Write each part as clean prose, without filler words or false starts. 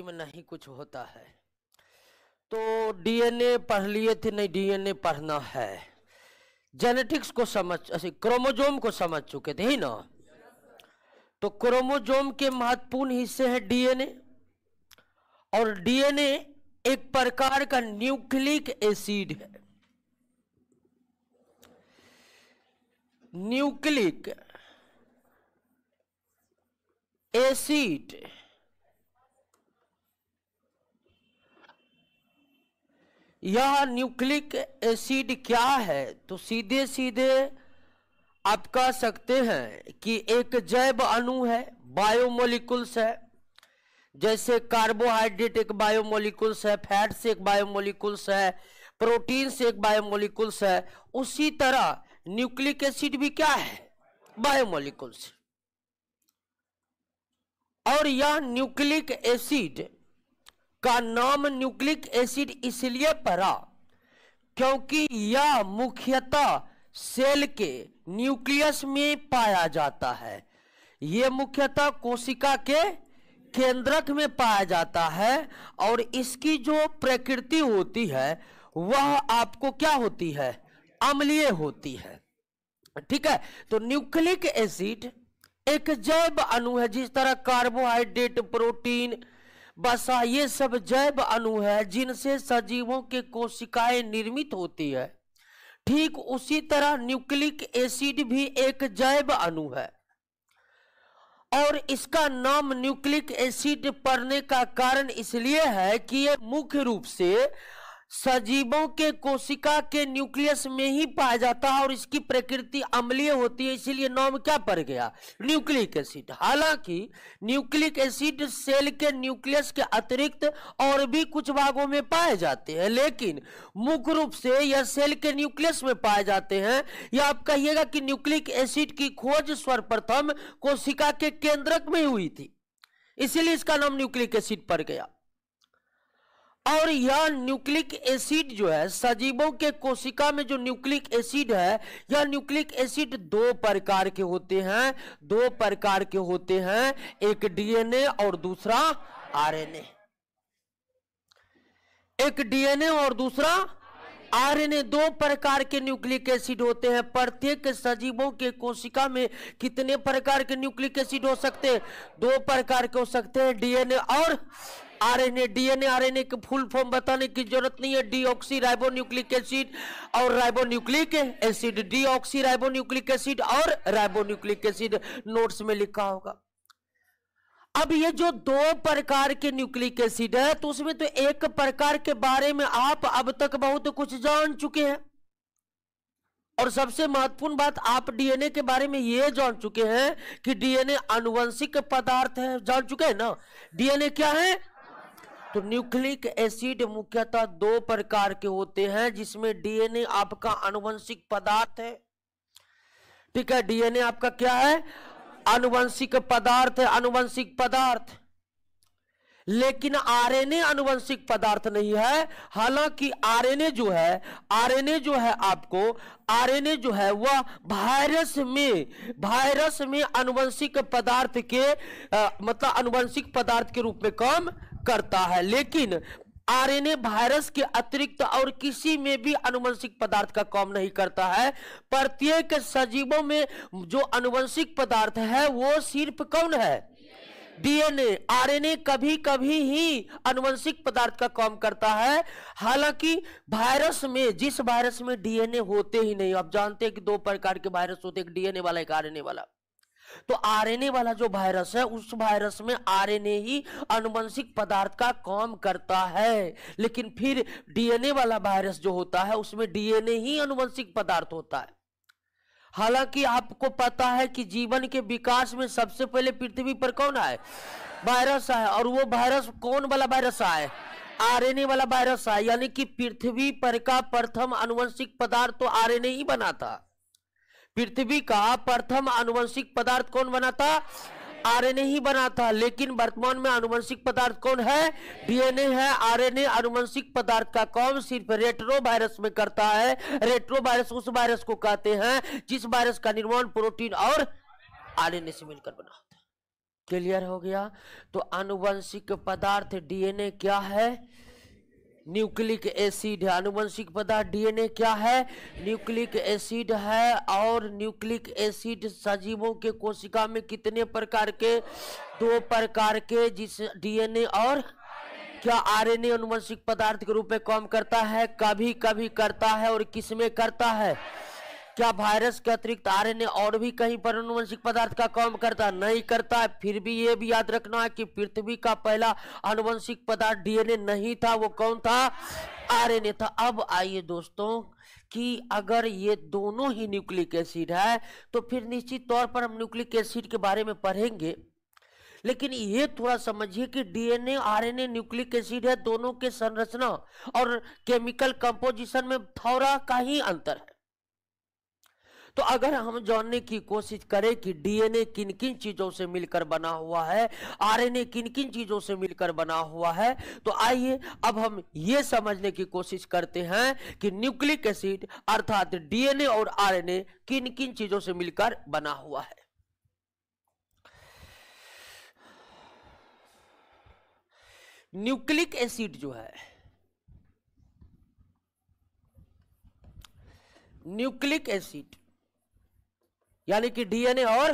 में नहीं कुछ होता है। तो डीएनए पढ़ लिए थे, नहीं डीएनए पढ़ना है। जेनेटिक्स को समझ, क्रोमोजोम को समझ चुके थे ही ना। तो क्रोमोजोम के महत्वपूर्ण हिस्से हैं डीएनए, और डीएनए एक प्रकार का न्यूक्लिक एसिड है। न्यूक्लिक एसिड यह न्यूक्लिक एसिड क्या है? तो सीधे सीधे आप कह सकते हैं कि एक जैव अणु है, बायोमोलिकुल्स है। जैसे कार्बोहाइड्रेट एक बायोमोलिकुल्स है, फैट से एक बायोमोलिकुल्स है, प्रोटीन से एक बायोमोलिकुल्स है, उसी तरह न्यूक्लिक एसिड भी क्या है? बायोमोलिकुल्स। और यह न्यूक्लिक एसिड का नाम न्यूक्लिक एसिड इसलिए पड़ा क्योंकि यह मुख्यतः सेल के न्यूक्लियस में पाया जाता है। यह मुख्यतः कोशिका के केंद्रक में पाया जाता है, और इसकी जो प्रकृति होती है वह आपको क्या होती है? अम्लीय होती है। ठीक है। तो न्यूक्लिक एसिड एक जैव अणु है, जिस तरह कार्बोहाइड्रेट, प्रोटीन, वसा, ये सब जैव अणु है जिनसे सजीवों के कोशिकाएं निर्मित होती है। ठीक उसी तरह न्यूक्लिक एसिड भी एक जैव अणु है, और इसका नाम न्यूक्लिक एसिड पड़ने का कारण इसलिए है कि यह मुख्य रूप से सजीवों के कोशिका के न्यूक्लियस में ही पाया जाता है, और इसकी प्रकृति अम्लीय होती है, इसीलिए नाम क्या पड़ गया? Nucleic acid. हालांकि न्यूक्लिक एसिड सेल के न्यूक्लियस के अतिरिक्त और भी कुछ भागों में पाए जाते हैं, लेकिन मुख्य रूप से यह सेल के न्यूक्लियस में पाए जाते हैं। या आप कहिएगा कि न्यूक्लिक एसिड की खोज सर्वप्रथम कोशिका के केंद्रक में हुई थी, इसीलिए इसका नाम न्यूक्लिक एसिड पड़ गया। और यह न्यूक्लिक एसिड जो है, सजीवों के कोशिका में जो न्यूक्लिक एसिड है, यह न्यूक्लिक एसिड दो प्रकार के होते हैं। दो प्रकार के होते हैं, एक डीएनए और दूसरा आरएनए। एक डीएनए और दूसरा आरएनए, दो प्रकार के न्यूक्लिक एसिड होते हैं। प्रत्येक सजीवों के कोशिका में कितने प्रकार के न्यूक्लिक एसिड हो सकते हैं? दो प्रकार के हो सकते हैं, डीएनए और आरएनए। डीएनए आरएनए के फुल फॉर्म बताने की जरूरत नहीं है। डीऑक्सी राइबोन्यूक्लिक एसिड और ribonucleic acid, deoxy ribonucleic acid और राइबोन्यूक्लिक एसिड, नोट्स में लिखा होगा। अब ये जो दो प्रकार के न्यूक्लिक एसिड है, तो उसमें तो एक प्रकार के बारे में आप अब तक बहुत कुछ जान चुके हैं, और सबसे महत्वपूर्ण बात, आप डीएनए के बारे में ये जान चुके हैं कि डीएनए आनुवंशिक पदार्थ है। जान चुके हैं ना डीएनए क्या है? तो न्यूक्लिक एसिड मुख्यतः दो प्रकार के होते हैं, जिसमें डीएनए आपका आनुवंशिक पदार्थ है। ठीक है, डीएनए आपका क्या है? आनुवंशिक पदार्थ है, आनुवंशिक पदार्थ। लेकिन आरएनए आनुवंशिक पदार्थ नहीं है। हालांकि आरएनए जो है, आरएनए जो है वह वायरस में आनुवंशिक पदार्थ के मतलब आनुवंशिक पदार्थ के रूप में काम करता है। लेकिन आरएनए वायरस के अतिरिक्त और किसी में भी आनुवंशिक पदार्थ का काम नहीं करता है। प्रत्येक सजीवों में जो आनुवंशिक पदार्थ है वो सिर्फ कौन है? डीएनए। आरएनए कभी कभी ही आनुवंशिक पदार्थ का काम करता है। हालांकि वायरस में, जिस वायरस में डीएनए होते ही नहीं, आप जानते हैं कि दो प्रकार के वायरस होते हैं, एक डीएनए वाला, एक आरएनए वाला। तो आरएनए वाला जो वायरस है, उस वायरस में आरएनए ही आनुवंशिक पदार्थ का काम करता है। लेकिन फिर डीएनए वाला वायरस जो होता है, उसमें डीएनए ही आनुवंशिक पदार्थ होता है। हालांकि आपको पता है कि जीवन के विकास में सबसे पहले पृथ्वी पर कौन आए? वायरस आए। और वो वायरस कौन वाला वायरस आए? आरएनए वाला वायरस आए। यानी कि पृथ्वी पर का प्रथम आनुवंशिक पदार्थ तो आरएनए ही बना था। पृथ्वी का प्रथम आनुवंशिक पदार्थ कौन बना था? आरएनए ही बना था। लेकिन वर्तमान में आनुवंशिक पदार्थ कौन है? डीएनए है। आरएनए आनुवंशिक पदार्थ का काम सिर्फ रेट्रो वायरस में करता है। रेट्रो वायरस उस वायरस को कहते हैं जिस वायरस का निर्माण प्रोटीन और आरएनए से मिलकर बना होता है। क्लियर हो गया। तो आनुवंशिक पदार्थ डीएनए क्या है? न्यूक्लिक एसिड है। आनुवंशिक पदार्थ डीएनए क्या है? न्यूक्लिक एसिड है। और न्यूक्लिक एसिड सजीवों के कोशिका में कितने प्रकार के? 2 प्रकार के, जिस डीएनए और क्या आरएनए आनुवंशिक पदार्थ के रूप में काम करता है? कभी कभी करता है। और किसमें करता है? क्या वायरस के अतिरिक्त आरएनए और भी कहीं पर आनुवंशिक पदार्थ का काम करता? नहीं करता है। फिर भी ये भी याद रखना है कि पृथ्वी का पहला आनुवंशिक पदार्थ डीएनए नहीं था, वो कौन था? आरएनए था। अब आइए दोस्तों कि अगर ये दोनों ही न्यूक्लिक एसिड है तो फिर निश्चित तौर पर हम न्यूक्लिक एसिड के बारे में पढ़ेंगे, लेकिन ये थोड़ा समझिए कि डीएनए आरएनए न्यूक्लिक एसिड है, दोनों के संरचना और केमिकल कंपोजिशन में थोड़ा का ही अंतर है। तो अगर हम जानने की कोशिश करें कि डीएनए किन किन चीजों से मिलकर बना हुआ है, आरएनए किन किन चीजों से मिलकर बना हुआ है, तो आइए अब हम ये समझने की कोशिश करते हैं कि न्यूक्लिक एसिड अर्थात डीएनए और आरएनए किन किन चीजों से मिलकर बना हुआ है। न्यूक्लिक एसिड जो है, न्यूक्लिक एसिड यानी कि डीएनए और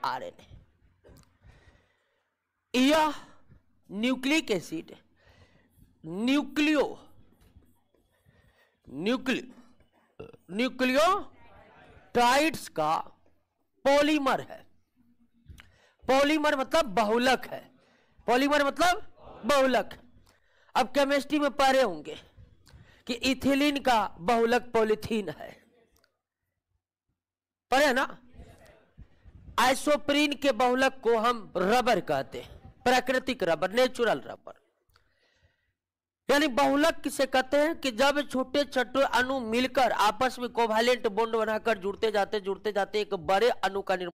आरएनए, यह nucleic acid nucleo nucleo nucleotides का पॉलीमर है। पॉलीमर मतलब बहुलक है। पॉलीमर मतलब बहुलक। अब केमिस्ट्री में पढ़े होंगे कि इथिलीन का बहुलक पॉलीथीन है, पढ़े ना? आइसोप्रीन के बहुलक को हम रबर कहते हैं, प्राकृतिक रबर, नेचुरल रबर। यानी बहुलक किसे कहते हैं? कि जब छोटे छोटे अणु मिलकर आपस में कोवैलेंट बॉन्ड बनाकर जुड़ते जाते एक बड़े अणु का निर्माण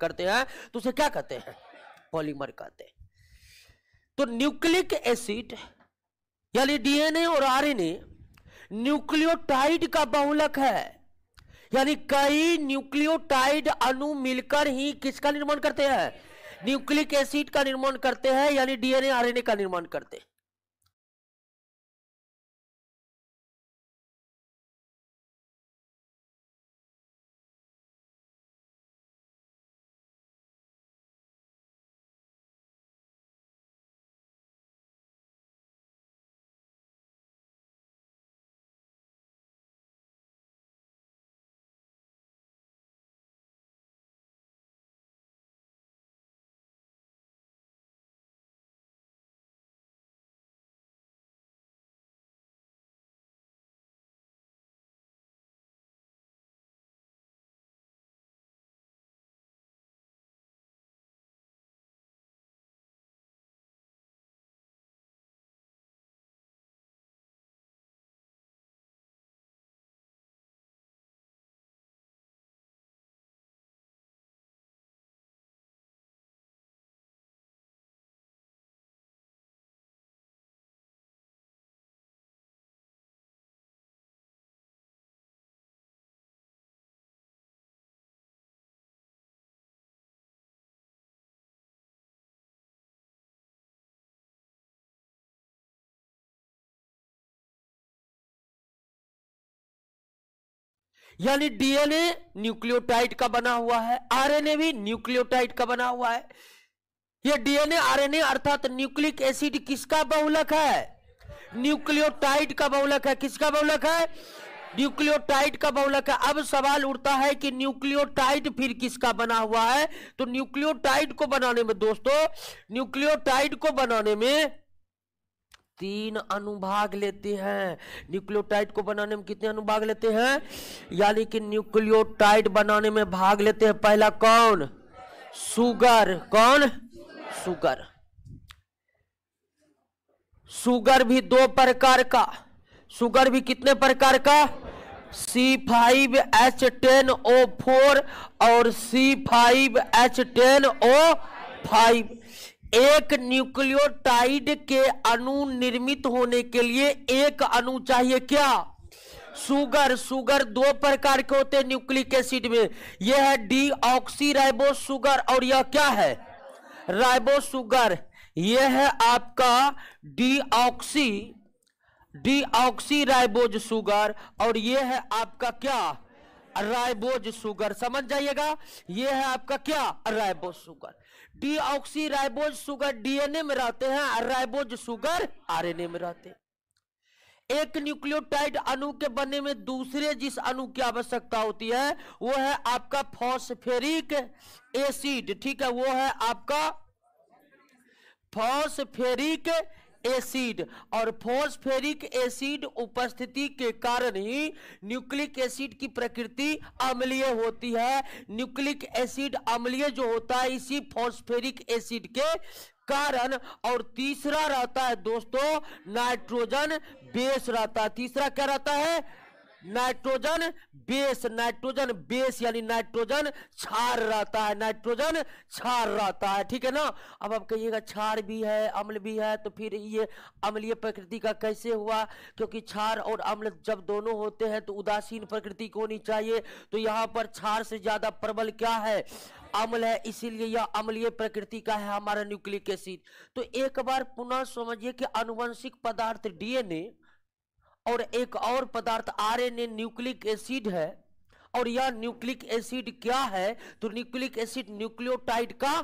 करते हैं तो उसे क्या कहते हैं? पॉलीमर कहते हैं। तो न्यूक्लिक एसिड यानी डीएनए और आरएनए न्यूक्लियोटाइड का बहुलक है। यानी कई न्यूक्लियोटाइड अणु मिलकर ही किसका निर्माण करते हैं? न्यूक्लिक एसिड का निर्माण करते हैं, यानी डीएनए आरएनए का निर्माण करते हैं। यानी डीएनए न्यूक्लियोटाइड का बना हुआ है, आरएनए भी न्यूक्लियोटाइड का बना हुआ है। ये डीएनए आरएनए अर्थात न्यूक्लिक एसिड किसका बहुलक है? न्यूक्लियोटाइड का बहुलक है। किसका बहुलक है? न्यूक्लियोटाइड का बहुलक है। अब सवाल उठता है कि न्यूक्लियोटाइड फिर किसका बना हुआ है? तो न्यूक्लियोटाइड को बनाने में दोस्तों, न्यूक्लियोटाइड को बनाने में 3 अनुभाग लेते हैं। न्यूक्लियोटाइड को बनाने में कितने अनुभाग लेते हैं? यानी कि न्यूक्लियोटाइड बनाने में भाग लेते हैं पहला कौन? सुगर। कौन? सुगर। सुगर भी 2 प्रकार का। सुगर भी कितने प्रकार का? C5H10O4 और C5H10O5। एक न्यूक्लियोटाइड के अणु निर्मित होने के लिए एक अणु चाहिए, क्या? सुगर। सुगर 2 प्रकार के होते हैं न्यूक्लिक एसिड में। यह है डीऑक्सी राइबोस सुगर और यह क्या है? Ribose sugar. यह है आपका डीऑक्सी राइबोज सुगर और यह है आपका क्या? Ribose sugar. समझ जाइएगा, यह है आपका क्या? Ribose sugar. Deoxy ribose sugar DNA में रहते हैं और राइबोज सुगर आरएनए में रहते हैं। एक न्यूक्लियोटाइड अणु के बनने में दूसरे जिस अणु की आवश्यकता होती है वो है आपका फॉस्फेरिक एसिड। ठीक है, वो है आपका फॉस्फेरिक एसिड। और फॉस्फेरिक एसिड उपस्थिति के कारण ही न्यूक्लिक एसिड की प्रकृति अम्लीय होती है। न्यूक्लिक एसिड अम्लीय जो होता है इसी फॉस्फेरिक एसिड के कारण। और तीसरा रहता है दोस्तों नाइट्रोजन बेस रहता है। तीसरा क्या रहता है? Nitrogen base. नाइट्रोजन बेस यानी नाइट्रोजन क्षार रहता है। नाइट्रोजन क्षार रहता है। ठीक है ना। अब आप कहिएगा क्षार भी है अम्ल भी है तो फिर ये अम्लीय प्रकृति का कैसे हुआ? क्योंकि क्षार और अम्ल जब दोनों होते हैं तो उदासीन प्रकृति को होनी चाहिए। तो यहाँ पर क्षार से ज्यादा प्रबल क्या है? अम्ल है, इसीलिए यह अम्लीय प्रकृति का है हमारा न्यूक्लिक एसिड। तो एक बार पुनः समझिए कि आनुवंशिक पदार्थ डीएनए और एक और पदार्थ आरएनए न्यूक्लिक एसिड है। और यह न्यूक्लिक एसिड क्या है? तो न्यूक्लिक एसिड न्यूक्लियोटाइड का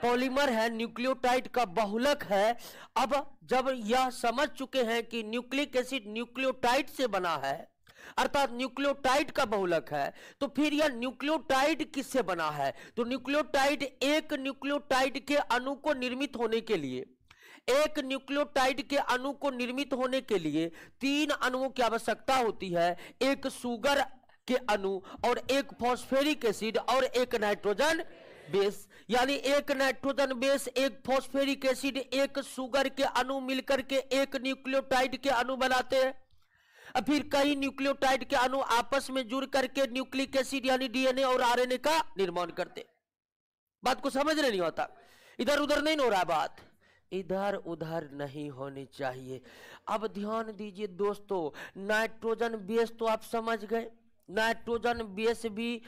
पॉलीमर है, न्यूक्लियोटाइड का बहुलक है। अब जब यह समझ चुके हैं कि न्यूक्लिक एसिड न्यूक्लियोटाइड से बना है अर्थात न्यूक्लियोटाइड का बहुलक है, तो फिर यह न्यूक्लियोटाइड किससे बना है? तो न्यूक्लियोटाइड एक न्यूक्लियोटाइड के अणु को निर्मित होने के लिए एक न्यूक्लियोटाइड के अणु को निर्मित होने के लिए 3 अणुओं की आवश्यकता होती है। एक सुगर के अणु और एक फॉस्फेरिक एसिड और एक नाइट्रोजन बेस। यानी एक नाइट्रोजन बेस, एक फॉस्फेरिक एसिड, एक सुगर के अणु मिलकर के एक न्यूक्लियोटाइड के अणु बनाते हैं। अब फिर कई न्यूक्लियोटाइड के अणु आपस में जुड़ करके न्यूक्लिक एसिड यानी डीएनए और आरएनए का निर्माण करते। बात को समझ रहे? नहीं होता, इधर उधर नहीं हो रहा, बात इधर उधर नहीं होनी चाहिए। अब ध्यान दीजिए दोस्तों, नाइट्रोजन बेस तो आप समझ गए। नाइट्रोजन बेस भी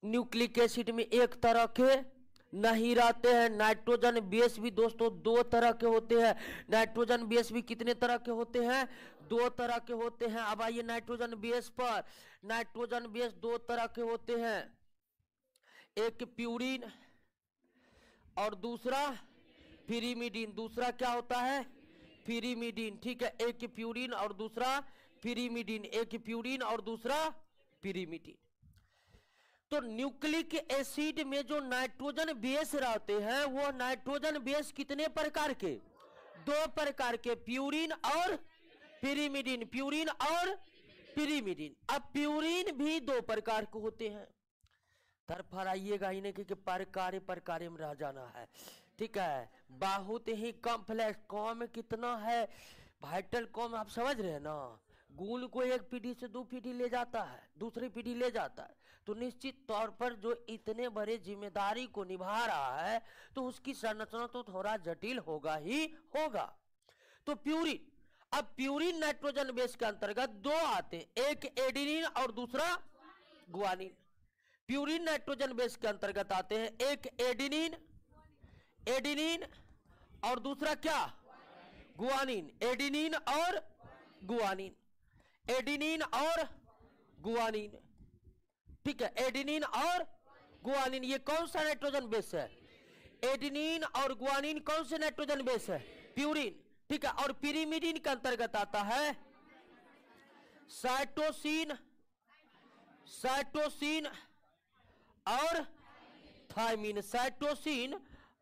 न्यूक्लिक एसिड में एक तरह के नहीं रहते हैं। नाइट्रोजन बेस भी दोस्तों 2 तरह के होते हैं। नाइट्रोजन बेस भी कितने तरह के होते हैं? 2 तरह के होते हैं। अब आइए नाइट्रोजन बेस पर। नाइट्रोजन बेस 2 तरह के होते हैं, एक प्यूरिन और दूसरा पिरिमिडीन। दूसरा क्या होता है? पिरिमिडीन। ठीक है, एक प्यूरिन और दूसरा पिरिमिडीन। एक प्यूरिन और दूसरा पिरिमिडीन। तो न्यूक्लिक एसिड में जो नाइट्रोजन बेस रहते हैं वो नाइट्रोजन बेस कितने प्रकार के? 2 प्रकार के, प्यूरिन और पिरिमिडीन। प्यूरिन और पिरिमिडीन। अब प्यूरिन भी 2 प्रकार के होते हैं। तरफड़ाइएगा इन्हें कि प्रकार में रह जाना है। ठीक है, बहुत ही कॉम्प्लेक्स। कॉम कितना है? वाइटल कॉम आप समझ रहे हैं ना। गुण को एक पीढ़ी से 2 पीढ़ी ले जाता है, दूसरी पीढ़ी ले जाता है। तो निश्चित तौर पर जो इतने बड़े जिम्मेदारी को निभा रहा है तो उसकी संरचना तो थोड़ा जटिल होगा ही होगा। तो प्यूरिन, अब प्यूरिन नाइट्रोजन बेस के अंतर्गत 2 आते हैं, एक एडिनिन और दूसरा गुआनिन। प्यूरिन नाइट्रोजन बेस के अंतर्गत आते हैं एक एडिनिन और दूसरा क्या? गुआनिन। एडिनिन और गुआनिन। एडिनिन और गुआनिन। ठीक है, एडेनिन और गुआनिन, ये कौन सा नाइट्रोजन बेस है? एडेनिन और गुआनिन कौन से नाइट्रोजन बेस है? प्यूरिन। ठीक है, और पिरिमिडिन के अंतर्गत आता है साइटोसिन, साइटोसिन और थायमिन, साइटोसिन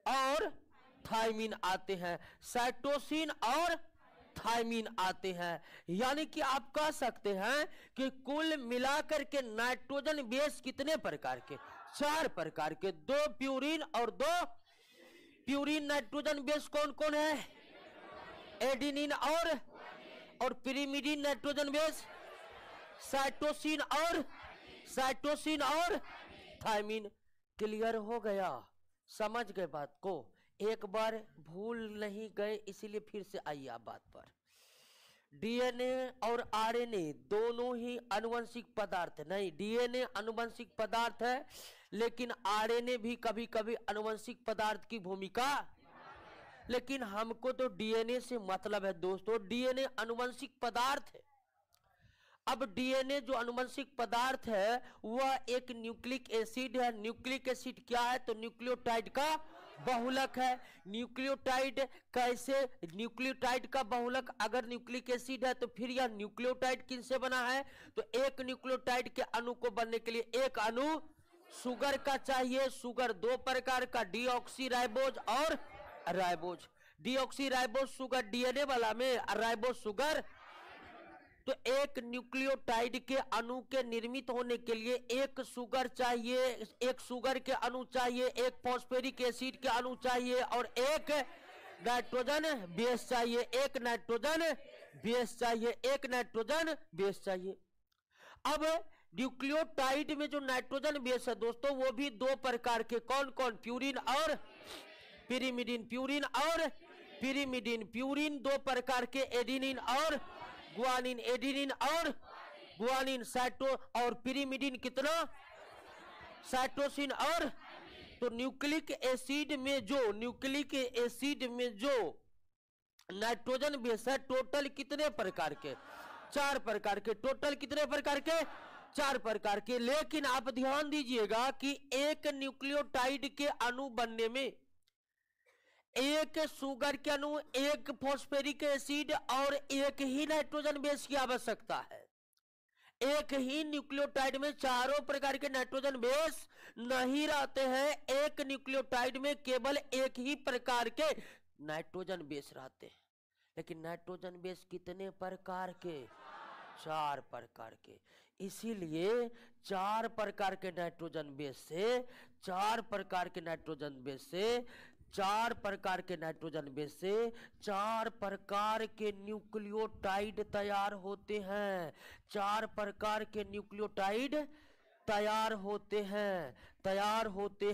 और थायमिन आते हैं, साइटोसिन और थायमिन आते हैं। यानी कि आप कह सकते हैं कि कुल मिलाकर के नाइट्रोजन बेस कितने प्रकार के? 4 प्रकार के, 2 प्यूरिन और 2 प्यूरिन नाइट्रोजन बेस कौन कौन है? एडेनिन और पिरिमिडिन नाइट्रोजन बेस साइटोसिन और थायमिन। क्लियर हो गया? समझ गए बात को? एक बार भूल नहीं गए, इसीलिए फिर से आइए आप बात पर। डीएनए और आरएनए दोनों ही आनुवंशिक पदार्थ नहीं, डीएनए आनुवंशिक पदार्थ है, लेकिन आरएनए भी कभी कभी आनुवंशिक पदार्थ की भूमिका, लेकिन हमको तो डीएनए से मतलब है दोस्तों, डीएनए आनुवंशिक पदार्थ है। अब डीएनए जो आनुवंशिक पदार्थ है वह एक न्यूक्लिक एसिड है। न्यूक्लिक एसिड क्या है? तो न्यूक्लियोटाइड का बहुलक है। न्यूक्लियोटाइड कैसे? न्यूक्लियोटाइड का बहुलक अगर न्यूक्लिक एसिड है तो फिर यह न्यूक्लियोटाइड किनसे बना है? तो एक न्यूक्लियोटाइड के अणु को बनने के लिए एक अणु शुगर का चाहिए। शुगर 2 प्रकार का, डीऑक्सीराइबोज और राइबोज। डीऑक्सीराइबोज शुगर डीएनए वाला में, राइबोज शुगर। तो एक न्यूक्लियोटाइड के अणु के निर्मित होने के लिए एक शुगर चाहिए, एक शुगर के अणु चाहिए, एक फॉस्फेरिक एसिड के अणु चाहिए और एक नाइट्रोजन बेस चाहिए, एक नाइट्रोजन बेस चाहिए, एक नाइट्रोजन बेस चाहिए। अब न्यूक्लियोटाइड में जो नाइट्रोजन बेस है दोस्तों वो भी 2 प्रकार के, कौन कौन? प्यूरिन और पिरिमिडिन, प्यूरिन और पिरिमिडिन। प्यूरिन 2 प्रकार के, एडेनिन और गुआनिन, एडेनिन और गुआनिन। साइटो और पिरिमिडिन कितना? साइटोसिन और। तो न्यूक्लिक एसिड में जो नाइट्रोजन बेस है टोटल कितने प्रकार के? 4 प्रकार के। टोटल कितने प्रकार के? 4 प्रकार के। लेकिन आप ध्यान दीजिएगा कि एक न्यूक्लियोटाइड के अणु बनने में एक शुगर के अणु, एक फॉस्फेरिक एसिड और एक ही नाइट्रोजन बेस की आवश्यकता है। एक ही न्यूक्लियोटाइड में चारों प्रकार के नाइट्रोजन बेस नहीं रहते हैं। एक न्यूक्लियोटाइड में केवल एक ही प्रकार के नाइट्रोजन बेस रहते हैं। लेकिन नाइट्रोजन बेस कितने प्रकार के? 4 प्रकार के। इसीलिए 4 प्रकार के नाइट्रोजन बेस से 4 प्रकार के नाइट्रोजन बेस से 4 प्रकार के नाइट्रोजन बेस से 4 प्रकार के न्यूक्लियोटाइड तैयार होते हैं। 4 प्रकार के न्यूक्लियोटाइड तैयार होते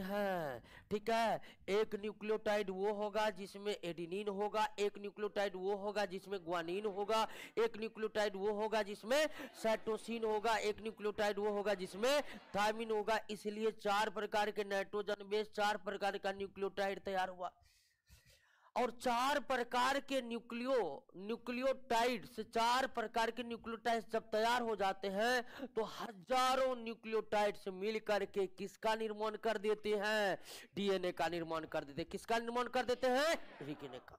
हैं। ठीक है, एक न्यूक्लियोटाइड वो होगा जिसमें एडेनिन होगा, एक न्यूक्लियोटाइड वो होगा जिसमें गुआनिन होगा, एक न्यूक्लियोटाइड वो होगा जिसमें साइटोसिन होगा, एक न्यूक्लियोटाइड वो होगा जिसमें थायमिन होगा। इसलिए 4 प्रकार के नाइट्रोजन बेस, 4 प्रकार का न्यूक्लियोटाइड तैयार हुआ। और 4 प्रकार के न्यूक्लियोटाइड से 4 प्रकार के न्यूक्लियोटाइड जब तैयार हो जाते हैं तो हजारों न्यूक्लियोटाइड से मिलकर के किसका निर्माण कर देते हैं? डीएनए का निर्माण कर देते हैं। किसका निर्माण कर देते हैं? डीएनए का।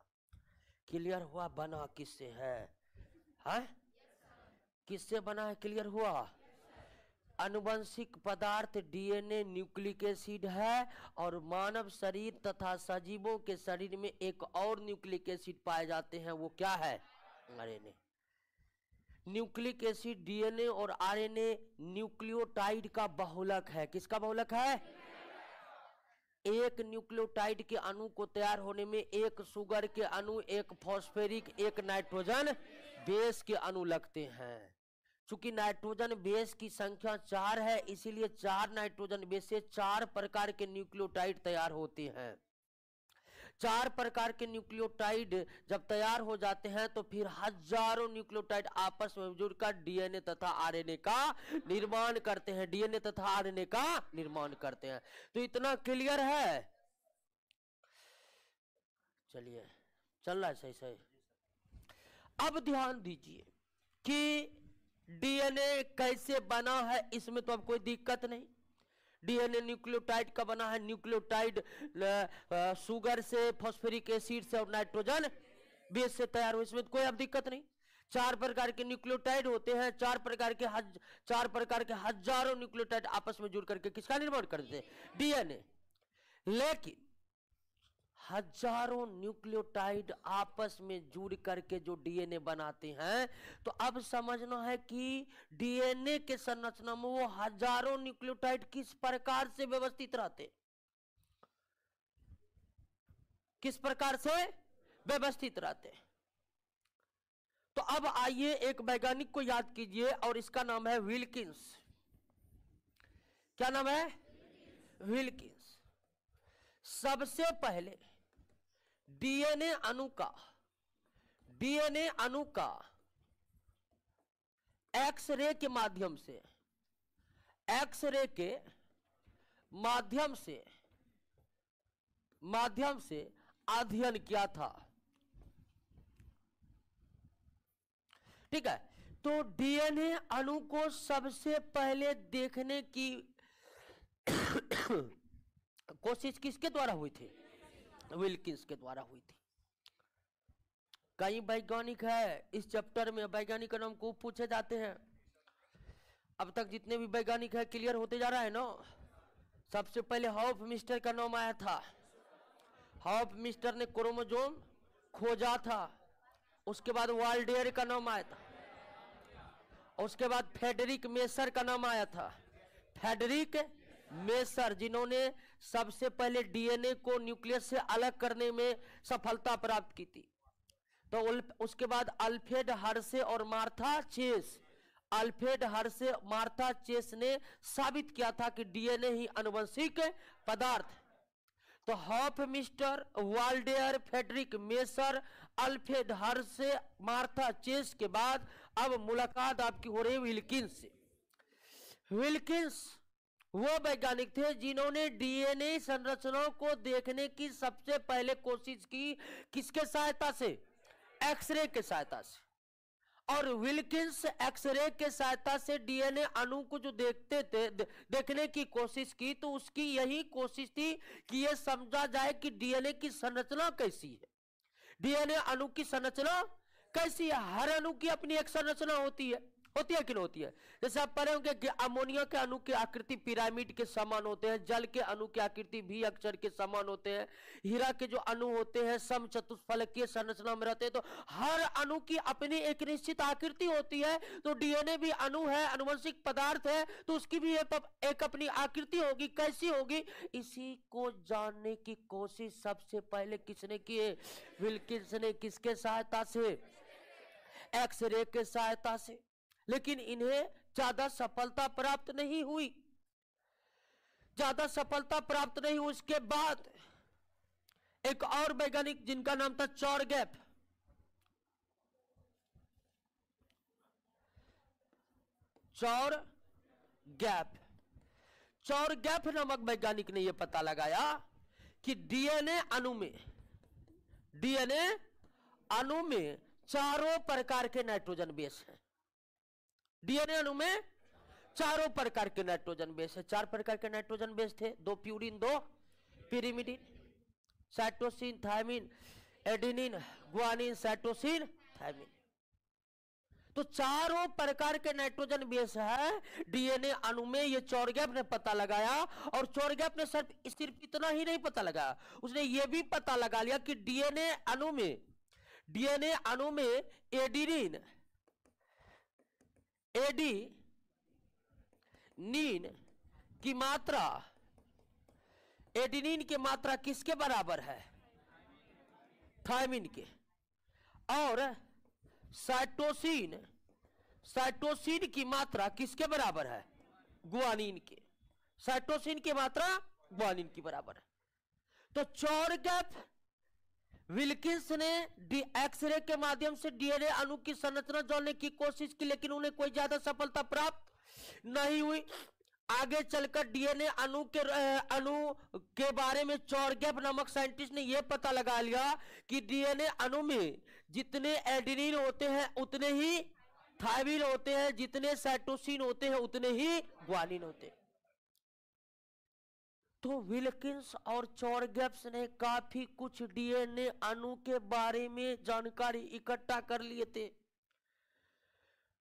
क्लियर हुआ? बना किससे है? किससे बना है? क्लियर हुआ? आनुवंशिक पदार्थ डीएनए न्यूक्लिक एसिड है और मानव शरीर तथा सजीवों के शरीर में एक और न्यूक्लिक एसिड पाए जाते हैं, वो क्या है? आरएनए। न्यूक्लिक एसिड डीएनए और आरएनए न्यूक्लियोटाइड का बहुलक है। किसका बहुलक है? एक न्यूक्लियोटाइड के अणु को तैयार होने में एक शुगर के अणु, एक फॉस्फेरिक, एक नाइट्रोजन बेस के अणु लगते हैं। चूंकि नाइट्रोजन बेस की संख्या 4 है, इसीलिए 4 नाइट्रोजन बेस से 4 प्रकार के न्यूक्लियोटाइड तैयार होते हैं। 4 प्रकार के न्यूक्लियोटाइड जब तैयार हो जाते हैं तो फिर हजारों न्यूक्लियोटाइड आपस में जुड़कर डीएनए तथा आरएनए का निर्माण करते हैं। डीएनए तथा आरएनए का निर्माण करते हैं। तो इतना क्लियर है? चलिए, चल रहा है सही सही। अब ध्यान दीजिए कि डीएनए डीएनए कैसे बना है इसमें तो अब कोई दिक्कत नहीं। डीएनए न्यूक्लियोटाइड का बना है, न्यूक्लियोटाइड शुगर से, फास्फोरिक एसिड से और नाइट्रोजन बेस से तैयार हो, इसमें कोई अब दिक्कत नहीं। 4 प्रकार के न्यूक्लियोटाइड होते हैं, 4 प्रकार के हजारों न्यूक्लियोटाइड आपस में जुड़ करके किसका निर्माण करते हैं? डीएनए। लेकिन हजारों न्यूक्लियोटाइड आपस में जुड़ करके जो डीएनए बनाते हैं, तो अब समझना है कि डीएनए के संरचना में वो हजारों न्यूक्लियोटाइड किस प्रकार से व्यवस्थित रहते, किस प्रकार से व्यवस्थित रहते। तो अब आइए एक वैज्ञानिक को याद कीजिए और इसका नाम है विल्किंस। क्या नाम है? विल्किंस। सबसे पहले डीएनए अणु का एक्सरे के माध्यम से अध्ययन किया था। ठीक है, तो डीएनए अणु को सबसे पहले देखने की कोशिश किसके द्वारा हुई थी? विल्किंस के द्वारा हुई थी। कई वैज्ञानिक है इस चैप्टर में, वैज्ञानिक का नाम खूब पूछे जाते हैं। अब तक जितने भी वैज्ञानिक है क्लियर होते जा रहा है ना। सबसे पहले हॉफ मिस्टर का नाम आया था। हॉफ मिस्टर ने क्रोमोसोम खोजा था। उसके बाद वाल्डेयर का नाम आया था। उसके बाद फ्रेडरिक मेसर का नाम आया था। फ्रेडरिक मेसर, जिन्होंने सबसे पहले डीएनए को न्यूक्लियस से अलग करने में सफलता प्राप्त की थी। तो उसके बाद अल्फ्रेड हर्शे और मार्था चेस ने साबित किया था कि डीएनए ही आनुवंशिक पदार्थ। तो Hofmeister, Waldeyer, Friedrich Miescher, Alfred Hershey, Martha Chase के बाद अब मुलाकात आपकी हो रही है विल्किंस से। विल्किंस वो वैज्ञानिक थे जिन्होंने डीएनए संरचनाओं को देखने की सबसे पहले कोशिश की। किसके सहायता से? एक्सरे के सहायता से। और विल्किंस एक्सरे के सहायता से डीएनए अणु को जो देखने की कोशिश की, तो उसकी यही कोशिश थी कि यह समझा जाए कि डीएनए की संरचना कैसी है, डीएनए अणु की संरचना कैसी है। हर अणु की अपनी एक संरचना होती है कि नहीं होती है? जैसे आप पढ़े होंगे कि अमोनिया के अणु की आकृति पिरामिड के समान होते हैं, जल के अणु की आकृति भी अक्षर के समान होते हैं, हीरा के जो अणु होते हैं समचतुष्फलकीय संरचना में रहते हैं। तो हर अणु की अपनी एक निश्चित आकृति होती है। तो डीएनए भी अणु है, आनुवंशिक पदार्थ है, तो उसकी भी एक अपनी आकृति होगी। कैसी होगी, इसी को जानने की कोशिश सबसे पहले किसने की? विल्किंस ने। किसके सहायता से? एक्सरे के सहायता से। लेकिन इन्हें ज्यादा सफलता प्राप्त नहीं हुई। उसके बाद एक और वैज्ञानिक जिनका नाम था चॉरगैप। चॉरगैप नामक वैज्ञानिक ने यह पता लगाया कि डीएनए अणु में चारों प्रकार के नाइट्रोजन बेस हैं। डीएनए अणु में चारों प्रकार के नाइट्रोजन बेस है। 4 प्रकार के नाइट्रोजन बेस थे, 2 purine, 2 pyrimidine, cytosine, thymine, adenine, guanine, cytosine, thymine. तो चारों प्रकार के नाइट्रोजन बेस है डीएनए अणु में। ये चॉरगैप ने पता लगाया। और चॉरगैप ने सिर्फ इतना ही नहीं पता लगाया, उसने ये भी पता लगा लिया कि डीएनए अणु में एडेनिन की मात्रा किसके बराबर है? थायमिन के। और साइटोसिन की मात्रा किसके बराबर है? गुआनिन के। साइटोसिन की मात्रा गुआनिन की बराबर है। तो चॉरगैप, विल्किंस ने एक्सरे के माध्यम से डीएनए अणु की संरचना जानने की कोशिश की, लेकिन उन्हें कोई ज्यादा सफलता प्राप्त नहीं हुई। आगे चलकर डीएनए अणु के बारे में चॉरगैप नामक साइंटिस्ट ने यह पता लगा लिया कि डीएनए अणु में जितने एडेनिन होते हैं उतने ही थायमिन होते हैं, जितने साइटोसिन होते हैं उतने ही ग्वानिन होते हैं। तो विल्किंस और चोरगेप्स ने काफी कुछ डीएनए अणु के बारे में जानकारी इकट्ठा कर लिए थे।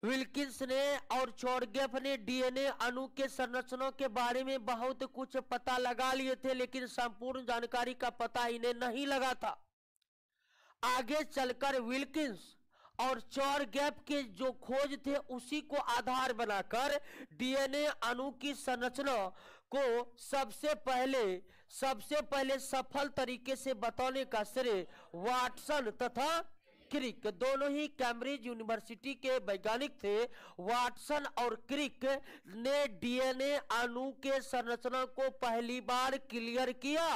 विल्किंस ने और चोरगेप ने डीएनए अणु के संरचना के बारे में बहुत कुछ पता लगा लिए थे, लेकिन संपूर्ण जानकारी का पता इन्हें नहीं लगा था। आगे चलकर विल्किंस और चोरगेप के जो खोज थे उसी को आधार बनाकर डीएनए अणु की संरचना को सबसे पहले सफल तरीके से बताने का श्रेय वाटसन तथा क्रिक, दोनों ही कैम्ब्रिज यूनिवर्सिटी के वैज्ञानिक थे। वाटसन और क्रिक ने डीएनए अणु के संरचना को पहली बार क्लियर किया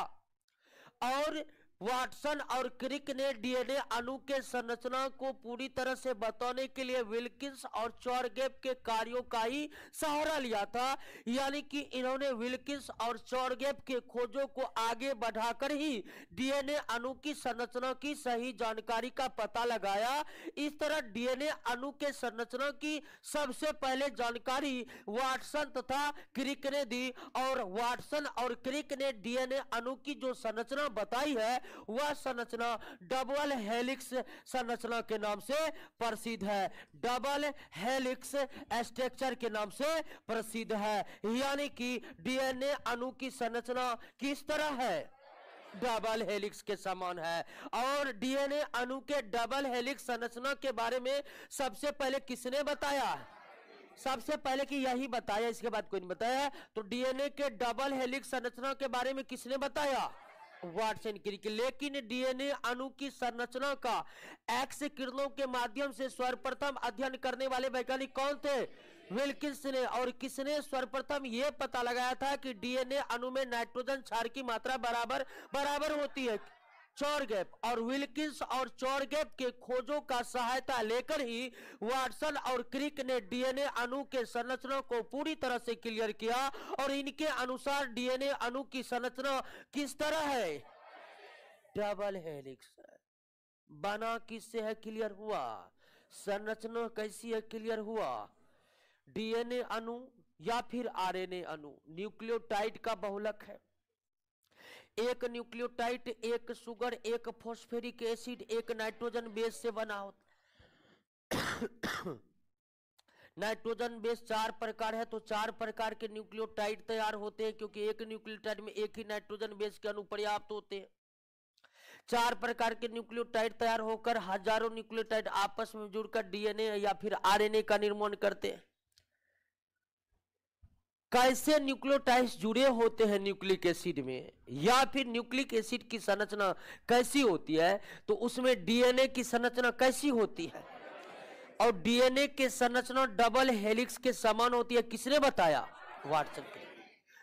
और वाटसन और क्रिक ने डीएनए अणु के संरचना को पूरी तरह से बताने के लिए विल्किंस और चोरगेप के कार्यों का ही सहारा लिया था। यानी कि इन्होंने विल्किंस और चोरगेप के खोजों को आगे बढ़ाकर ही डीएनए अणु की संरचना की सही जानकारी का पता लगाया। इस तरह डीएनए अणु के संरचना की सबसे पहले जानकारी वाटसन तथा क्रिक ने दी और वाटसन और क्रिक ने डीएनए अणु की जो संरचना बताई है वह संरचना डबल हेलिक्स संरचना के नाम से प्रसिद्ध है। डबल हेलिक्स स्ट्रक्चर के नाम से प्रसिद्ध है। यानी कि डीएनए अणु की संरचना किस तरह है? डबल हेलिक्स के समान है। और डीएनए अणु के डबल हेलिक्स संरचना के बारे में सबसे पहले किसने बताया? सबसे पहले कि यही बताया, इसके बाद कोई नहीं बताया। तो डीएनए के डबल हेलिक्स संरचना के बारे में किसने बताया? Watson Crick. लेकिन डीएनए अणु की संरचना का एक्स किरणों के माध्यम से सर्वप्रथम अध्ययन करने वाले वैज्ञानिक कौन थे? विल्किंस ने। और किसने सर्वप्रथम यह पता लगाया था कि डीएनए अणु में नाइट्रोजन क्षार की मात्रा बराबर होती है? चोरगेप। और विल्किंस और चोरगेप के खोजों का सहायता लेकर ही वाटसन और क्रिक ने डीएनए अणु के संरचना को पूरी तरह से क्लियर किया। और इनके अनुसार डीएनए अणु की संरचना किस तरह है? डबल हेलिक्स बना किससे है? क्लियर हुआ। संरचना कैसी है? क्लियर हुआ। डीएनए अणु या फिर आरएनए अणु न्यूक्लियोटाइड का बहुलक है। एक न्यूक्लियोटाइड, एक शुगर, एक फॉस्फेरिक एसिड, एक नाइट्रोजन बेस से बना होता। नाइट्रोजन बेस 4 प्रकार है, तो 4 प्रकार के न्यूक्लियोटाइड तैयार होते हैं, क्योंकि एक न्यूक्लियोटाइड में एक ही नाइट्रोजन बेस के अणु पर्याप्त होते हैं। 4 प्रकार के न्यूक्लियोटाइड तैयार होकर हजारों न्यूक्लियोटाइड आपस में जुड़कर डीएनए या फिर आरएनए का निर्माण करते हैं। कैसे न्यूक्लियोटाइड्स जुड़े होते हैं न्यूक्लिक एसिड में, या फिर न्यूक्लिक एसिड की संरचना कैसी होती है, तो उसमें डीएनए की संरचना कैसी होती है? और डीएनए की संरचना डबल हेलिक्स के समान होती है। किसने बताया? वाटसन ने।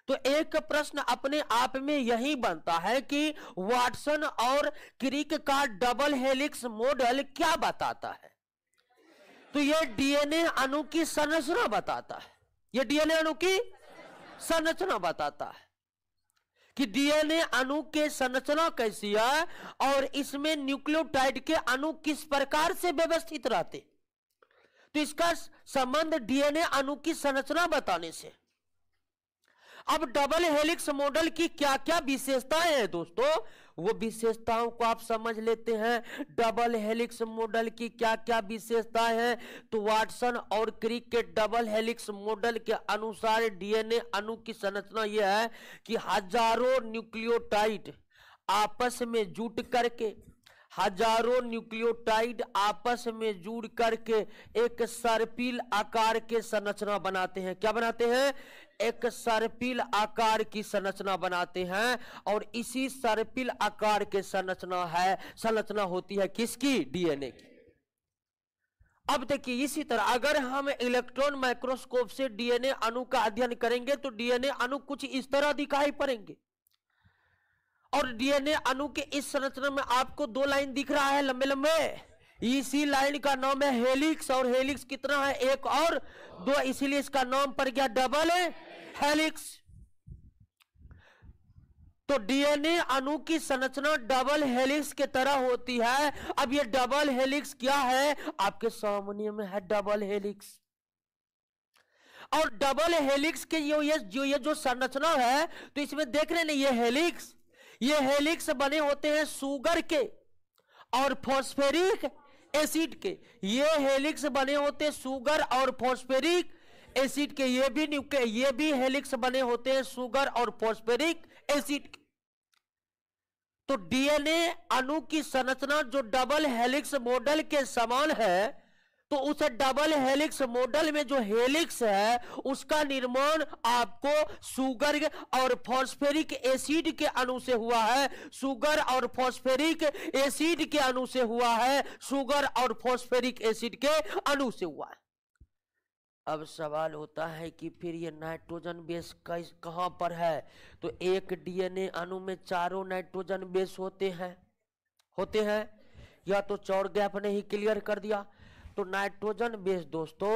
तो एक प्रश्न अपने आप में यही बनता है कि वाटसन और क्रिक का डबल हेलिक्स मॉडल क्या बताता है? तो यह डीएनए अणु की संरचना बताता है। यह डीएनए अणु की संरचना बताता है कि डीएनए अणु के संरचना कैसी है और इसमें न्यूक्लियोटाइड के अणु किस प्रकार से व्यवस्थित रहते। तो इसका संबंध डीएनए अणु की संरचना बताने से। अब डबल हेलिक्स मॉडल की क्या क्या विशेषताएं हैं दोस्तों, वो विशेषताओं को आप समझ लेते हैं। डबल हेलिक्स मॉडल की क्या क्या विशेषताएं हैं, तो वाटसन और क्रिक के डबल हेलिक्स मॉडल के अनुसार डीएनए अणु की संरचना यह है कि हजारों न्यूक्लियोटाइड आपस में जुट करके जुड़ करके एक सर्पिल आकार के संरचना बनाते हैं। क्या बनाते हैं? एक सर्पिल आकार की संरचना बनाते हैं। और इसी सर्पिल आकार के संरचना होती है किसकी? डीएनए की। अब देखिए, इसी तरह अगर हम इलेक्ट्रॉन माइक्रोस्कोप से डीएनए अणु का अध्ययन करेंगे तो डीएनए अणु कुछ इस तरह दिखाई पड़ेंगे। और डीएनए अणु के इस संरचना में आपको 2 लाइन दिख रहा है लंबे लंबे। इसी लाइन का नाम है हेलिक्स। और हेलिक्स कितना है? 1 और 2, इसीलिए इसका नाम पड़ गया डबल हेलिक्स। तो डीएनए अणु की संरचना डबल हेलिक्स के तरह होती है। अब ये डबल हेलिक्स क्या है, आपके सामने में है डबल हेलिक्स। और डबल हेलिक्स के ये जो संरचना है, तो इसमें देख रहे हैं ये हेलिक्स बने होते हैं शुगर के और फॉस्फेरिक एसिड के। ये हेलिक्स बने होते हैं शुगर और फॉस्फेरिक एसिड के। ये भी हेलिक्स बने होते हैं शुगर और फॉस्फेरिक एसिड के। तो डीएनए अणु की संरचना जो डबल हेलिक्स मॉडल के समान है, तो उस डबल हेलिक्स मॉडल में जो हेलिक्स है उसका निर्माण आपको शुगर और फॉस्फेरिक एसिड के अणु से हुआ है। शुगर और फॉस्फेरिक एसिड के अणु से हुआ है। शुगर और फॉस्फेरिक एसिड के अणु से हुआ है। अब सवाल होता है कि फिर ये नाइट्रोजन बेस कहां पर है? तो एक डीएनए अणु में चारों नाइट्रोजन बेस होते हैं। या तो चौड़ गैप ने ही क्लियर कर दिया। तो नाइट्रोजन बेस दोस्तों,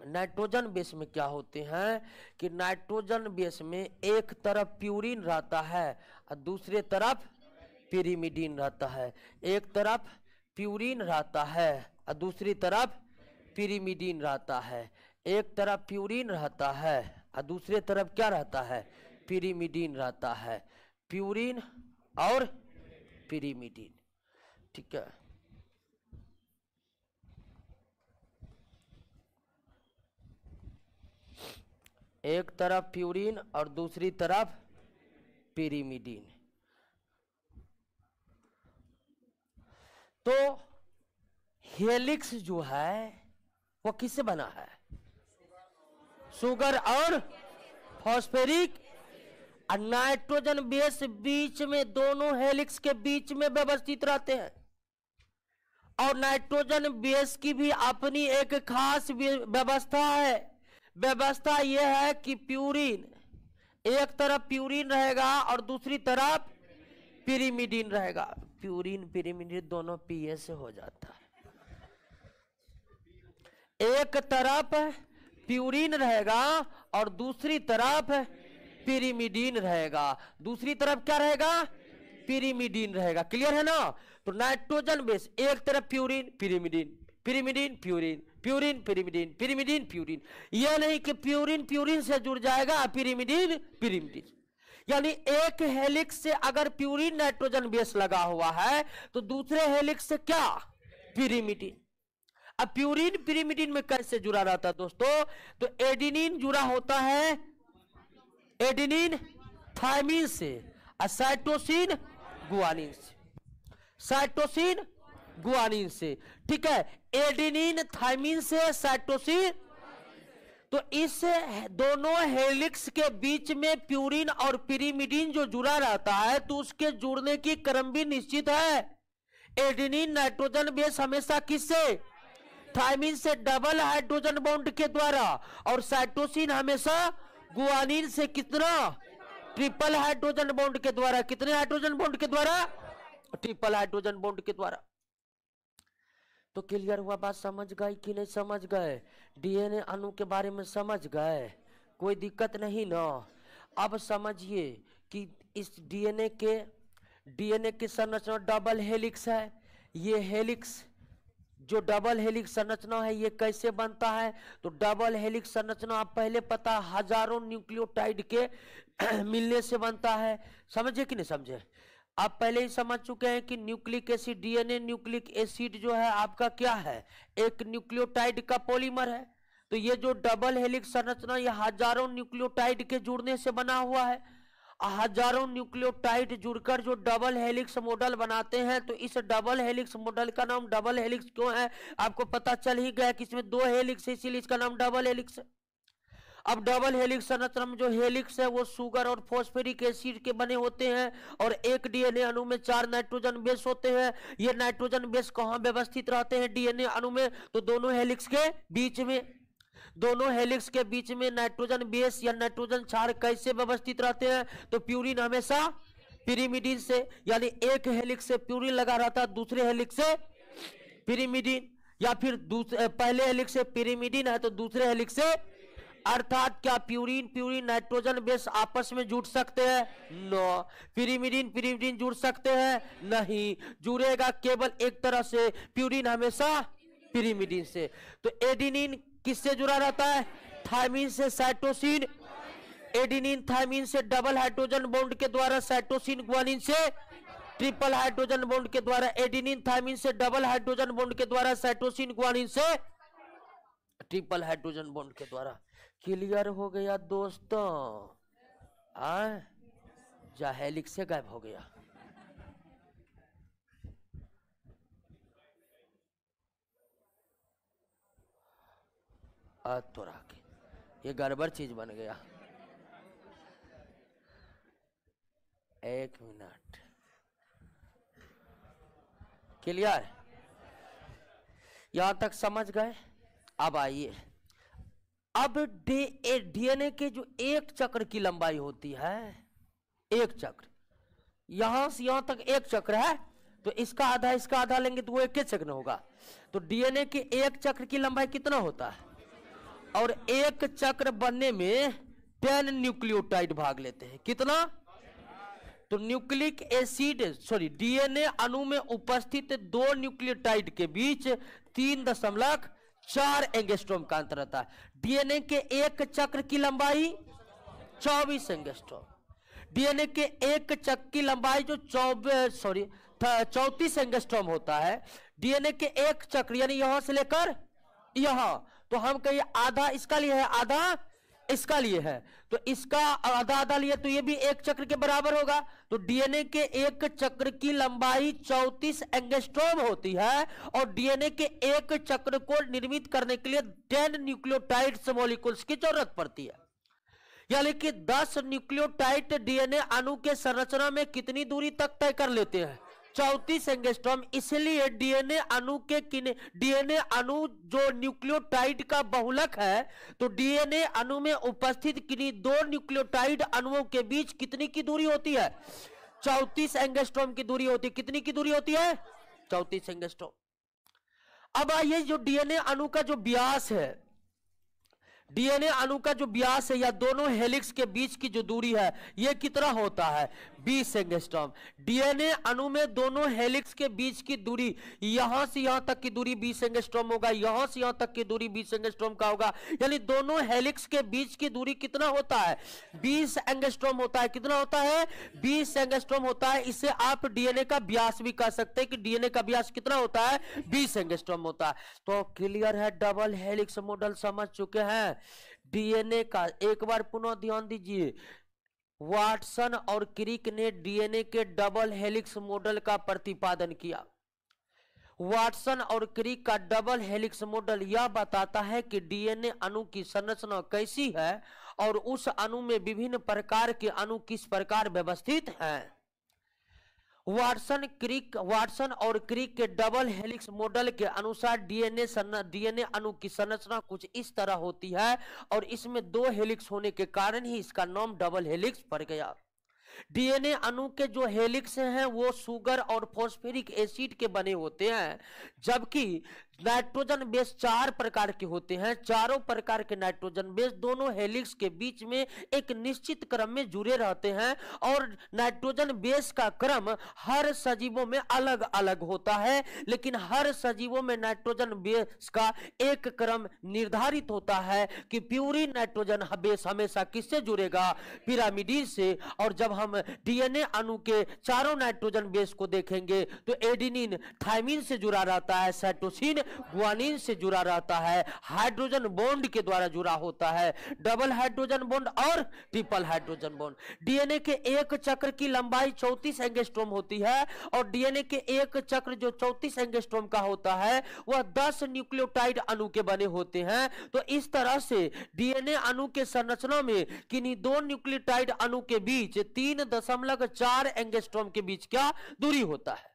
नाइट्रोजन बेस में क्या होते हैं कि नाइट्रोजन बेस में एक तरफ प्यूरिन रहता है और दूसरे तरफ पिरिमिडीन रहता है। एक तरफ प्यूरिन रहता है और दूसरी तरफ पिरिमिडीन रहता है। एक तरफ प्यूरिन रहता है और दूसरे तरफ क्या रहता है, पिरिमिडीन रहता है। प्यूरिन और पिरिमिडीन, ठीक है। एक तरफ प्यूरिन और दूसरी तरफ पिरिमिडीन। तो हेलिक्स जो है वो किससे बना है? शुगर और फॉस्फेरिक। और नाइट्रोजन बेस बीच में, दोनों हेलिक्स के बीच में व्यवस्थित रहते हैं। और नाइट्रोजन बेस की भी अपनी एक खास व्यवस्था है। व्यवस्था यह है कि प्यूरिन, एक तरफ प्यूरिन रहेगा और दूसरी तरफ पिरिमिडीन रहेगा। प्यूरिन पिरिमिडीन दोनों पीए से हो जाता है। एक तरफ प्यूरिन रहेगा और दूसरी तरफ पिरिमिडीन रहेगा। दूसरी तरफ क्या रहेगा, पिरिमिडीन रहेगा। क्लियर है ना? तो नाइट्रोजन बेस एक तरफ purine pyrimidine, pyrimidine purine, purine pyrimidine, pyrimidine purine. यह नहीं कि प्यूरिन प्यूरिन से जुड़ जाएगा, पिरिमिडीन पिरिमिडीन। यानी एक हेलिक्स से अगर प्यूरिन नाइट्रोजन बेस लगा हुआ है तो दूसरे हेलिक्स से क्या, पिरिमिडीन। अब प्यूरिन पिरिमिडीन में कैसे जुड़ा रहता है दोस्तों? तो एडिनिन जुड़ा होता है एडिनिन थायमिन से और साइटोसिन गुआनिन से। साइटोसिन गुआनिन से, ठीक है। एडिनिन थायमिन से, साइटोसिन। तो इस दोनों हेलिक्स के बीच में प्यूरिन और पिरिमिडीन जो जुड़ा रहता है, तो उसके जुड़ने की क्रम भी निश्चित है। एडिनिन नाइट्रोजन बेस हमेशा किससे, थायमिन से डबल हाइड्रोजन बॉन्ड के द्वारा, और साइटोसिन हमेशा गुआनिन से कितना, ट्रिपल हाइड्रोजन बॉन्ड के द्वारा। कितने हाइड्रोजन बॉन्ड के द्वारा? ट्रिपल हाइड्रोजन बॉन्ड के द्वारा। तो क्लियर हुआ बात? समझ गए कि नहीं समझ गए? डीएनए अणु के बारे में समझ गए? कोई दिक्कत नहीं ना? अब समझिए कि इस डीएनए की संरचना डबल हेलिक्स है। ये हेलिक्स जो डबल हेलिक्स संरचना है ये कैसे बनता है? तो डबल हेलिक्स संरचना आप पहले पता, हजारों न्यूक्लियोटाइड के मिलने से बनता है। समझे कि नहीं समझे? आप पहले ही समझ चुके हैं कि nucleic acid, DNA nucleic acid जो है आपका क्या है, एक न्यूक्लियोटाइड का पॉलीमर है। तो ये जो डबल हेलिक्स संरचना ये हजारों न्यूक्लियोटाइड के जुड़ने से बना हुआ है। हजारों न्यूक्लियोटाइड जुड़कर जो डबल हेलिक्स मॉडल बनाते हैं, तो इस डबल हेलिक्स मॉडल का नाम डबल हेलिक्स क्यों है आपको पता चल ही गया कि इसमें दो हेलिक्स है, इसीलिए इसका नाम डबल हेलिक्स है। अब डबल हेलिक्स संरचना में जो हेलिक्स है वो शुगर और फॉस्फेरिक एसिड के बने होते हैं, और एक डीएनए अणु में 4 नाइट्रोजन बेस होते हैं। ये नाइट्रोजन बेस कहाँ व्यवस्थित रहते हैं डीएनए अणु में? तो दोनों हेलिक्स के बीच में। दोनों हेलिक्स के बीच में नाइट्रोजन बेस या नाइट्रोजन क्षार कैसे व्यवस्थित रहते हैं? तो प्यूरिन हमेशा पिरिमिडीन से, यानी एक हेलिक्स से प्यूरिन लगा रहता है, दूसरे हेलिक्स से पिरिमिडीन, या फिर पहले हेलिक्स से पिरिमिडीन है तो दूसरे हेलिक्स से अर्थात क्या प्यूरिन प्यूरिन नाइट्रोजन बेस आपस में जुड़ सकते हैं? नो। पिरिमिडिन पिरिमिडिन जुड़ सकते हैं? नहीं, जुड़ेगा केवल एक तरह से, प्यूरिन हमेशा पिरिमिडिन से। तो एडिनिन किससे जुड़ा रहता है? थायमिन से साइटोसिन, एडिनिन थायमिन से डबल हाइड्रोजन बॉन्ड के द्वारा साइटोसिन ग्वानिन से ट्रिपल हाइड्रोजन बॉन्ड के द्वारा, एडिनिन थायमिन से डबल हाइड्रोजन बॉन्ड के द्वारा साइटोसिन ग्वानिन से ट्रिपल हाइड्रोजन बॉन्ड के द्वारा। क्लियर हो गया दोस्तों? जा हेलिक्स से गायब हो गया। थोड़ा आगे, ये गड़बड़ चीज बन गया। एक मिनट, क्लियर? यहां तक समझ गए? अब आइए, अब डीएनए के जो एक चक्र की लंबाई होती है, एक चक्र, यहां से यहां तक एक चक्र है, तो इसका आधा लेंगे तो वो एक चक्र होगा। तो डीएनए के एक चक्र की लंबाई कितना होता है? और एक चक्र बनने में 10 न्यूक्लियोटाइड भाग लेते हैं। कितना? तो न्यूक्लिक एसिड डीएनए अणु में उपस्थित 2 न्यूक्लियोटाइड के बीच 3.4 एंगस्ट्रॉम का अंतर रहता है। डीएनए के एक चक्र की लंबाई 24 एंगस्ट्रॉम। डीएनए के एक चक्र की लंबाई जो 34 एंगस्ट्रॉम होता है। डीएनए के एक चक्र यानी यहां से लेकर यहां, तो हम कहिए आधा इसका लिए है, आधा इसका लिए है, तो इसका आधा आधा लिए तो ये भी एक चक्र के बराबर होगा। तो डीएनए के एक चक्र की लंबाई 34 एंगस्ट्रॉम होती है, और डीएनए के एक चक्र को निर्मित करने के लिए 10 न्यूक्लियोटाइड्स मॉलिक्यूल्स की जरूरत पड़ती है। यानी कि 10 न्यूक्लियोटाइड डीएनए अणु के संरचना में कितनी दूरी तक तय कर लेते हैं? 34 एंगस्ट्रॉम। इसलिए डीएनए अणु जो न्यूक्लियोटाइड का बहुलक है, तो डीएनए अणु में उपस्थित किन्हीं 2 न्यूक्लियोटाइड अणुओं के बीच कितनी की दूरी होती है? 34 एंगस्ट्रॉम की दूरी होती है। कितनी की दूरी होती है? 34 एंगस्ट्रॉम। अब आइए, जो डीएनए अणु का जो व्यास है, डीएनए अणु का जो व्यास है या दोनों हेलिक्स के बीच की जो दूरी है, यह कितना होता है? 20 एंगस्ट्रॉम। डीएनए अणु में दोनों हेलिक्स के बीच की दूरी, यहां से यहां तक की दूरी 20 एंगस्ट्रॉम होगा, यहां से यहां तक की दूरी 20 एंगस्ट्रॉम का होगा। यानी दोनों हेलिक्स के बीच की दूरी कितना होता है? 20 एंगस्ट्रॉम होता है। कितना होता है? 20 एंगस्ट्रॉम होता है। इसे आप डीएनए का व्यास भी कह सकते हैं कि डीएनए का व्यास कितना होता है? 20 एंगस्ट्रॉम होता है। तो क्लियर है? डबल हेलिक्स मॉडल समझ चुके हैं डीएनए का। एक बार पुनः ध्यान दीजिए, वाटसन और क्रिक ने डीएनए के डबल हेलिक्स मॉडल का प्रतिपादन किया। वाटसन और क्रिक का डबल हेलिक्स मॉडल यह बताता है कि डीएनए अणु की संरचना कैसी है और उस अणु में विभिन्न प्रकार के अणु किस प्रकार व्यवस्थित हैं। वाटसन और क्रिक के डबल हेलिक्स मॉडल के अनुसार डीएनए अणु की संरचना कुछ इस तरह होती है, और इसमें 2 हेलिक्स होने के कारण ही इसका नाम डबल हेलिक्स पड़ गया। डीएनए अणु के जो हेलिक्स हैं वो शुगर और फॉस्फेरिक एसिड के बने होते हैं, जबकि नाइट्रोजन बेस 4 प्रकार के होते हैं। चारों प्रकार के नाइट्रोजन बेस दोनों हेलिक्स के बीच में एक निश्चित क्रम में जुड़े रहते हैं, और नाइट्रोजन बेस का क्रम हर सजीवों में अलग अलग होता है, लेकिन हर सजीवों में नाइट्रोजन बेस का एक क्रम निर्धारित होता है कि प्यूरिन नाइट्रोजन बेस हमेशा किससे जुड़ेगा? पिरामिडीन से। और जब हम डीएनए अणु के चारों नाइट्रोजन बेस को देखेंगे तो एडिनिन थायमिन से जुड़ा रहता है, साइटोसिन ग्वानिन से जुड़ा रहता है, हाइड्रोजन बॉन्ड के द्वारा जुड़ा होता है, डबल हाइड्रोजन बॉन्ड और ट्रिपल हाइड्रोजन बॉन्ड। डीएनए के एक चक्र की लंबाई 34 एंगस्ट्रॉम होती है, और डीएनए के एक चक्र जो 34 एंगस्ट्रॉम का होता है वह 10 न्यूक्लियोटाइड अणु के बने होते हैं। तो इस तरह से डीएनए अणु के संरचना में किन्हीं 2 न्यूक्लियोटाइड अणु के बीच 3.4 एंगस्ट्रॉम के बीच क्या दूरी होता है।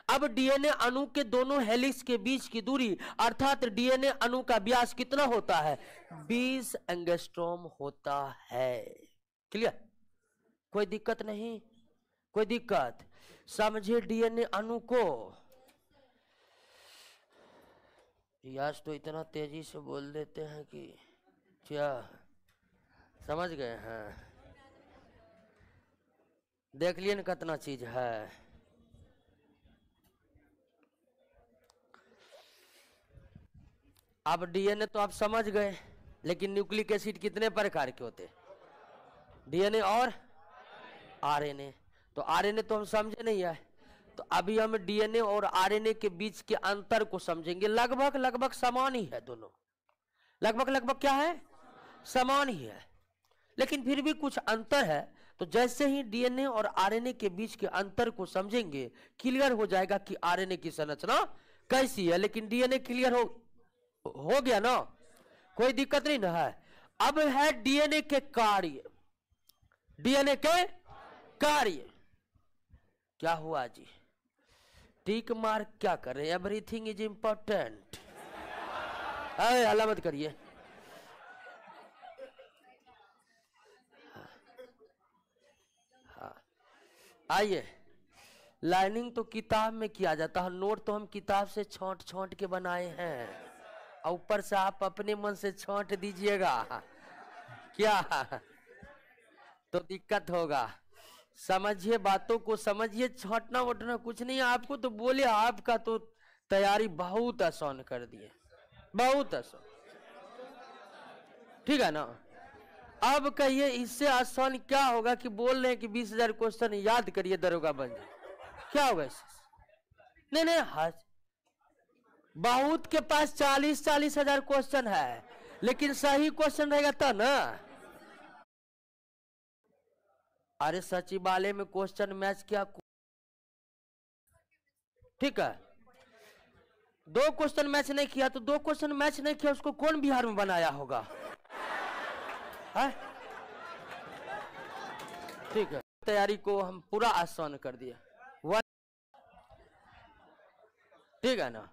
अब डीएनए अणु के दोनों हेलिक्स के बीच की दूरी अर्थात डीएनए अणु का व्यास कितना होता है? 20 एंगस्ट्रॉम होता है। क्लियर? कोई दिक्कत नहीं? कोई दिक्कत? समझे डीएनए अणु को। यश तो इतना तेजी से बोल देते हैं कि क्या समझ गए हैं? देख लिए ना कितना चीज है। अब डीएनए तो आप समझ गए, लेकिन न्यूक्लिक एसिड कितने प्रकार के होते? डीएनए और आरएनए। तो आरएनए तो हम समझे नहीं है, तो अभी हम डीएनए और आरएनए के बीच के अंतर को समझेंगे। लगभग लगभग समान ही है दोनों, लगभग लगभग क्या है? समान ही है, लेकिन फिर भी कुछ अंतर है। तो जैसे ही डीएनए और आरएनए के बीच के अंतर को समझेंगे, क्लियर हो जाएगा कि आरएनए की संरचना कैसी है। लेकिन डीएनए क्लियर हो गया ना, कोई दिक्कत नहीं ना है। अब है डीएनए के कार्य। डीएनए के कार्य क्या हुआ जी? टिक मार्क क्या कर रहे हैं? Everything is important. हल्ला मत करिए। आइए, लाइनिंग तो किताब में किया जाता है, नोट तो हम किताब से छौंट छौंट के बनाए हैं, और ऊपर से आप अपने मन से छौंट दीजिएगा क्या, तो दिक्कत होगा। समझिए, बातों को समझिए, छौंटना वोटना कुछ नहीं है आपको। तो बोले आपका तो तैयारी बहुत आसान कर दिए, बहुत आसान, ठीक है ना। अब कहिए इससे आसान क्या होगा कि बोल रहे हैं कि 20,000 क्वेश्चन याद करिए दरोगा बन जाए, क्या होगा इससे? नहीं नहीं, बहुत के पास 40-40 हजार क्वेश्चन है, लेकिन सही क्वेश्चन रहेगा तो ना। अरे सचिवालय में क्वेश्चन मैच क्या, ठीक है, 2 क्वेश्चन मैच नहीं किया तो 2 क्वेश्चन मैच नहीं किया, उसको कौन बिहार में बनाया होगा? है? ठीक है, तैयारी को हम पूरा आसान कर दिया, ठीक है ना।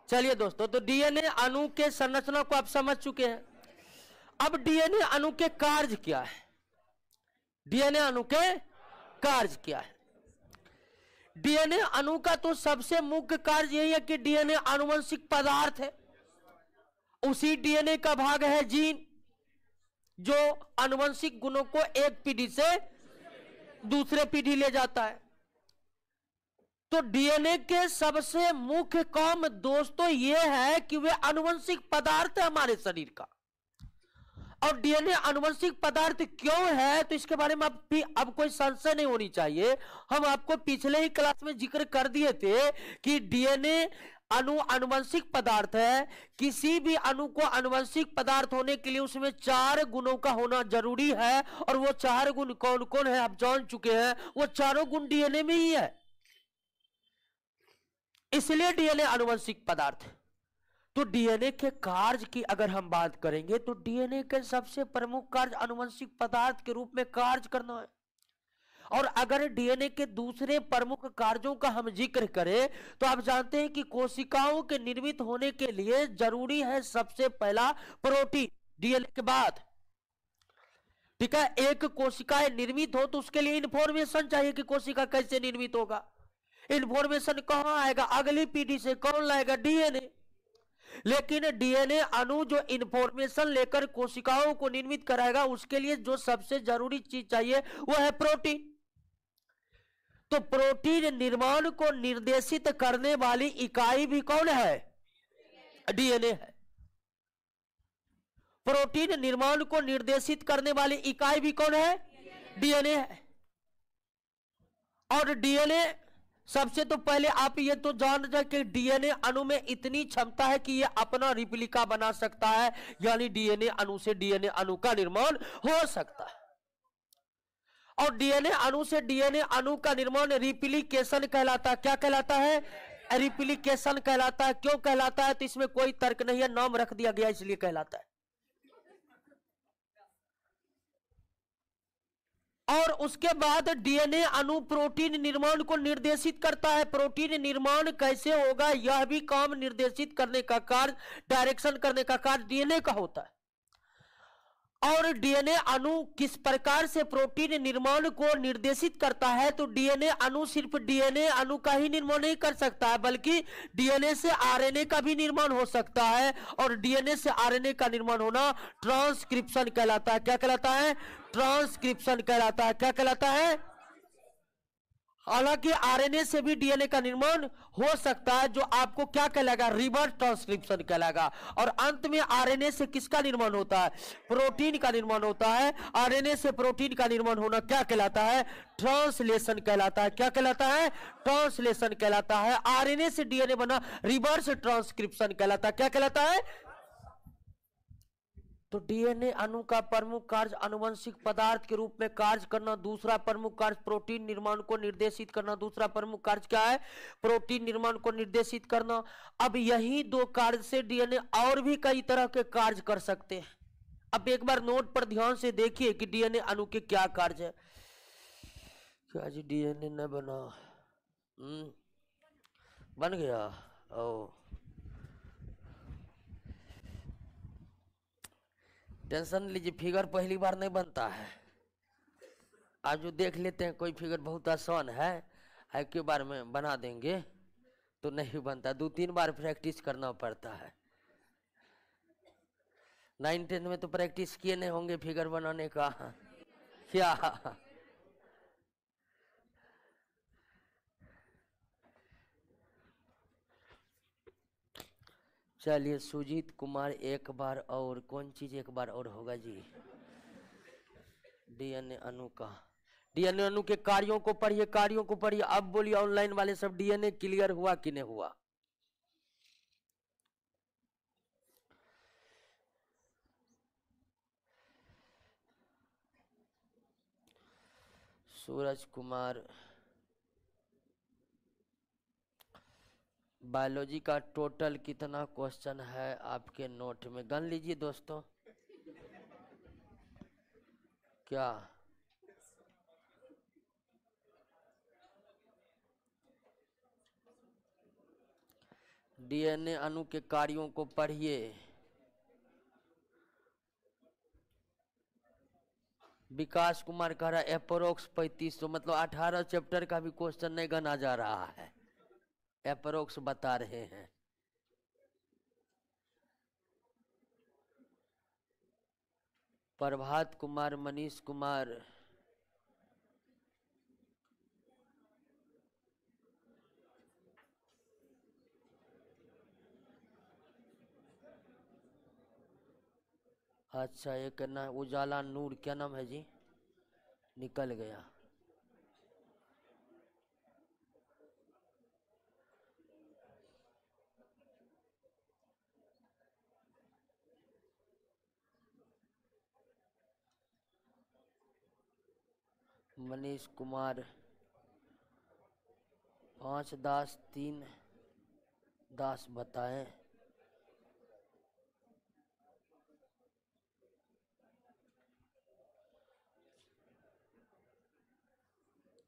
चलिए दोस्तों, तो डीएनए अणु के संरचना को आप समझ चुके हैं। अब डीएनए अणु के कार्य क्या है? डीएनए अणु के कार्य क्या है? डीएनए अणु का तो सबसे मुख्य कार्य यही है कि डीएनए आनुवंशिक पदार्थ है। उसी डीएनए का भाग है जीन, जो आनुवंशिक गुणों को एक पीढ़ी से दूसरे पीढ़ी ले जाता है। तो डीएनए के सबसे मुख्य काम दोस्तों यह है कि वे आनुवंशिक पदार्थ है हमारे शरीर का। और डीएनए आनुवंशिक पदार्थ क्यों है, तो इसके बारे में अब कोई संशय नहीं होनी चाहिए। हम आपको पिछले ही क्लास में जिक्र कर दिए थे कि डीएनए आनुवंशिक पदार्थ है। किसी भी अणु को आनुवंशिक पदार्थ होने के लिए उसमें 4 गुणों का होना जरूरी है, और वो 4 गुण कौन कौन है आप जान चुके हैं। वो चारों गुण डीएनए में ही है, इसलिए डीएनए आनुवंशिक पदार्थ है। तो डीएनए के कार्य की अगर हम बात करेंगे, तो डीएनए के सबसे प्रमुख कार्य आनुवंशिक पदार्थ के रूप में कार्य करना है। और अगर डीएनए के दूसरे प्रमुख कार्यों का हम जिक्र करें, तो आप जानते हैं कि कोशिकाओं के निर्मित होने के लिए जरूरी है सबसे पहला प्रोटीन, डीएनए के बाद, ठीक है। एक कोशिका निर्मित हो तो उसके लिए इंफॉर्मेशन चाहिए कि कोशिका कैसे निर्मित होगा। इंफॉर्मेशन कहां आएगा? अगली पीढ़ी से। कौन लाएगा? डीएनए। लेकिन डीएनए अणु जो इंफॉर्मेशन लेकर कोशिकाओं को निर्मित कराएगा, उसके लिए जो सबसे जरूरी चीज चाहिए वो है प्रोटीन। तो प्रोटीन निर्माण को निर्देशित करने वाली इकाई भी कौन है? डीएनए है। प्रोटीन निर्माण को निर्देशित करने वाली इकाई भी कौन है? डीएनए है। और डीएनए सबसे तो पहले आप ये तो जान जाए कि डीएनए अणु में इतनी क्षमता है कि ये अपना रिप्लिका बना सकता है, यानी डीएनए अणु से डीएनए अणु का निर्माण हो सकता है। और डीएनए अणु से डीएनए अणु का निर्माण रिप्लिकेशन कहलाता है। क्या कहलाता है? रिप्लिकेशन कहलाता है। क्यों कहलाता है? तो इसमें कोई तर्क नहीं है, नाम रख दिया गया इसलिए कहलाता है। और उसके बाद डीएनए अणु प्रोटीन निर्माण को निर्देशित करता है। प्रोटीन निर्माण कैसे होगा, यह भी काम निर्देशित करने का कार्य, डायरेक्शन करने का कार्य डीएनए का होता है। और डीएनए अणु किस प्रकार से प्रोटीन निर्माण को निर्देशित करता है, तो डीएनए अणु सिर्फ डीएनए अणु का ही निर्माण नहीं कर सकता है, बल्कि डीएनए से आरएनए का भी निर्माण हो सकता है। और डीएनए से आरएनए का निर्माण होना ट्रांसक्रिप्शन कहलाता है। क्या कहलाता है? ट्रांसक्रिप्शन कहलाता है। क्या कहलाता है? हालांकि आरएनए से भी डीएनए का निर्माण हो सकता है, जो आपको क्या कहलाएगा? रिवर्स ट्रांसक्रिप्शन कहलाएगा। और अंत में आरएनए से किसका निर्माण होता है? प्रोटीन का निर्माण होता है। आरएनए से प्रोटीन का निर्माण होना क्या कहलाता है? ट्रांसलेशन कहलाता है। क्या कहलाता है? ट्रांसलेशन कहलाता है। आरएनए से डीएनए बना रिवर्स ट्रांसक्रिप्शन कहलाता है। क्या कहलाता है? तो डीएनए अणु का प्रमुख कार्य आनुवंशिक पदार्थ के रूप में कार्य करना, दूसरा प्रमुख कार्य प्रोटीन निर्माण को निर्देशित करना। दूसरा प्रमुख कार्य क्या है? प्रोटीन निर्माण को निर्देशित करना। अब यही दो कार्य से डीएनए और भी कई तरह के कार्य कर सकते हैं। अब एक बार नोट पर ध्यान से देखिए कि डीएनए अणु के क्या कार्य है। क्या जी डीएनए न बना? बन गया। ओ टेंशन लीजिए, फिगर पहली बार नहीं बनता है। आज जो देख लेते हैं कोई फिगर बहुत आसान है, एक के बार में बना देंगे तो नहीं बनता, 2-3 बार प्रैक्टिस करना पड़ता है। 9-10 में तो प्रैक्टिस किए नहीं होंगे फिगर बनाने का क्या? चलिए सुजीत कुमार एक बार और, कौन चीज एक बार और होगा जी? डीएनए अणु का, डीएनए अणु के कार्यों को पढ़िए, कार्यों को पढ़िए। अब बोलिए ऑनलाइन वाले सब, डीएनए क्लियर हुआ कि नहीं हुआ? सूरज कुमार, बायोलॉजी का टोटल कितना क्वेश्चन है आपके नोट में? गन लीजिए दोस्तों। क्या डीएनए अणु के कार्यों को पढ़िए। विकास कुमार कह रहा है एप्रोक्स 3500, मतलब 18 चैप्टर का भी क्वेश्चन नहीं गना जा रहा है, एप्रोक्स बता रहे हैं। प्रभात कुमार, मनीष कुमार, अच्छा एक ना उजाला नूर, क्या नाम है जी? निकल गया। मनीष कुमार 5 दास 3 दास बताएं।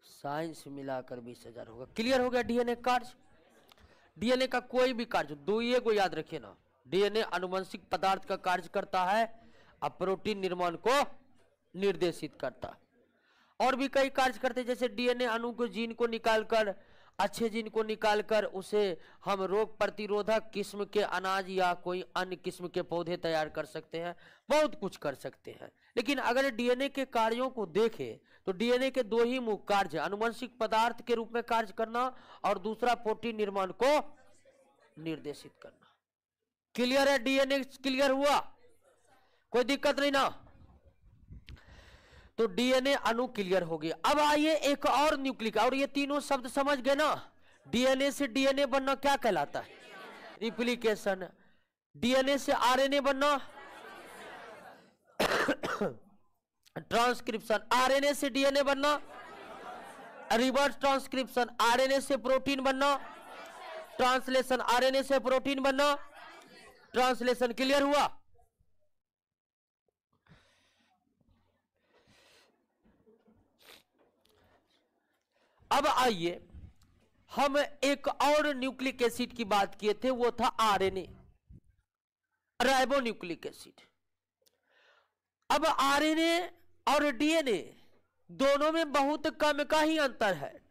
साइंस मिलाकर 20,000 होगा। क्लियर हो गया डीएनए कार्य? डीएनए का कोई भी कार्य, दो ये को याद रखिए ना, डीएनए आनुवंशिक पदार्थ का कार्य करता है और प्रोटीन निर्माण को निर्देशित करता है। और भी कई कार्य करते हैं, जैसे डीएनए अणु को जीन को निकालकर, अच्छे जीन को निकालकर उसे हम रोग प्रतिरोधक किस्म के अनाज या कोई अन्य किस्म के पौधे तैयार कर सकते हैं, बहुत कुछ कर सकते हैं। लेकिन अगर डीएनए के कार्यों को देखें तो डीएनए के दो ही मुख्य कार्य, आनुवंशिक पदार्थ के रूप में कार्य करना और दूसरा प्रोटीन निर्माण को निर्देशित करना। क्लियर है? डीएनए क्लियर हुआ? कोई दिक्कत नहीं ना? तो डीएनए अणु क्लियर हो गया। अब आइए एक और न्यूक्लिक, और ये तीनों शब्द समझ गए ना? डीएनए से डीएनए बनना क्या कहलाता है? रिप्लिकेशन। डीएनए से आरएनए बनना ट्रांसक्रिप्शन। आरएनए से डीएनए बनना रिवर्स ट्रांसक्रिप्शन। आरएनए से प्रोटीन बनना ट्रांसलेशन। आरएनए से प्रोटीन बनना ट्रांसलेशन। क्लियर हुआ? अब आइए हम एक और न्यूक्लिक एसिड की बात किए थे, वो था आरएनए, राइबोन्यूक्लिक एसिड। अब आरएनए और डीएनए दोनों में बहुत कम का ही अंतर है।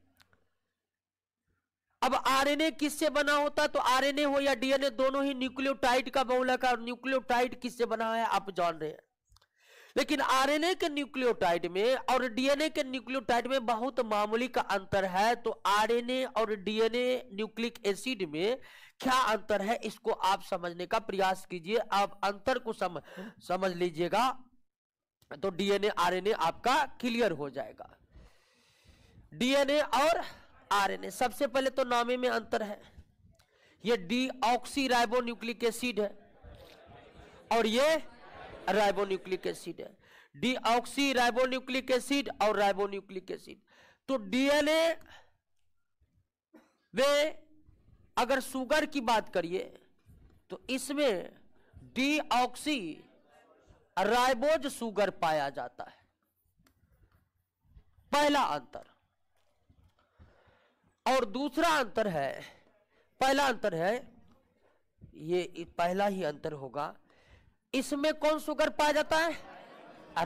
अब आरएनए किससे बना होता है, तो आरएनए हो या डीएनए दोनों ही न्यूक्लियोटाइड का बहुलक है, और न्यूक्लियोटाइड किससे बना है आप जान रहे हैं। लेकिन आरएनए के न्यूक्लियोटाइड में और डीएनए के न्यूक्लियोटाइड में बहुत मामूली का अंतर है। तो आरएनए और डीएनए न्यूक्लिक एसिड में क्या अंतर है, इसको आप समझने का प्रयास कीजिए। आप अंतर को समझ लीजिएगा तो डीएनए आरएनए आपका क्लियर हो जाएगा। डीएनए और आरएनए, सबसे पहले तो नामे में अंतर है। ये डीऑक्सी राइबोन्यूक्लिक एसिड है और ये राइबोन्यूक्लिक एसिड है। डीऑक्सी राइबोन्यूक्लिक एसिड और राइबोन्यूक्लिक एसिड। तो डीएनए में अगर शुगर की बात करिए तो इसमें डीऑक्सी राइबोज शुगर पाया जाता है, पहला अंतर। और दूसरा अंतर है, पहला अंतर है, ये पहला ही अंतर होगा, इसमें कौन शुगर पाया जाता है,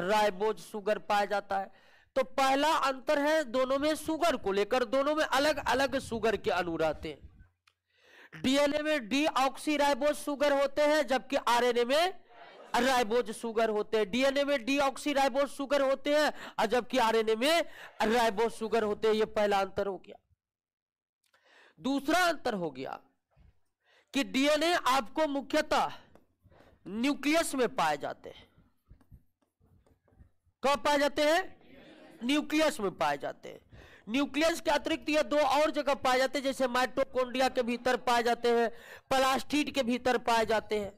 राइबोज शुगर पाया जाता है। तो पहला अंतर है दोनों में शुगर को लेकर, दोनों में अलग अलग शुगर के अणु रहते हैं। डीएनए में डीऑक्सी राइबोज शुगर होते हैं जबकि आरएनए में राइबोज शुगर होते हैं। डीएनए में डीऑक्सी राइबोज शुगर होते हैं और जबकि आरएनए में राइबोज शुगर होते हैं। यह पहला अंतर हो गया। दूसरा अंतर हो गया कि डीएनए आपको मुख्यतः न्यूक्लियस में पाए जाते हैं। कब पाए जाते हैं, न्यूक्लियस में पाए जाते हैं। न्यूक्लियस के अतिरिक्त ये दो और जगह पाए जाते हैं, जैसे माइटोकॉन्ड्रिया के भीतर पाए जाते हैं, प्लास्टिड के भीतर पाए जाते हैं।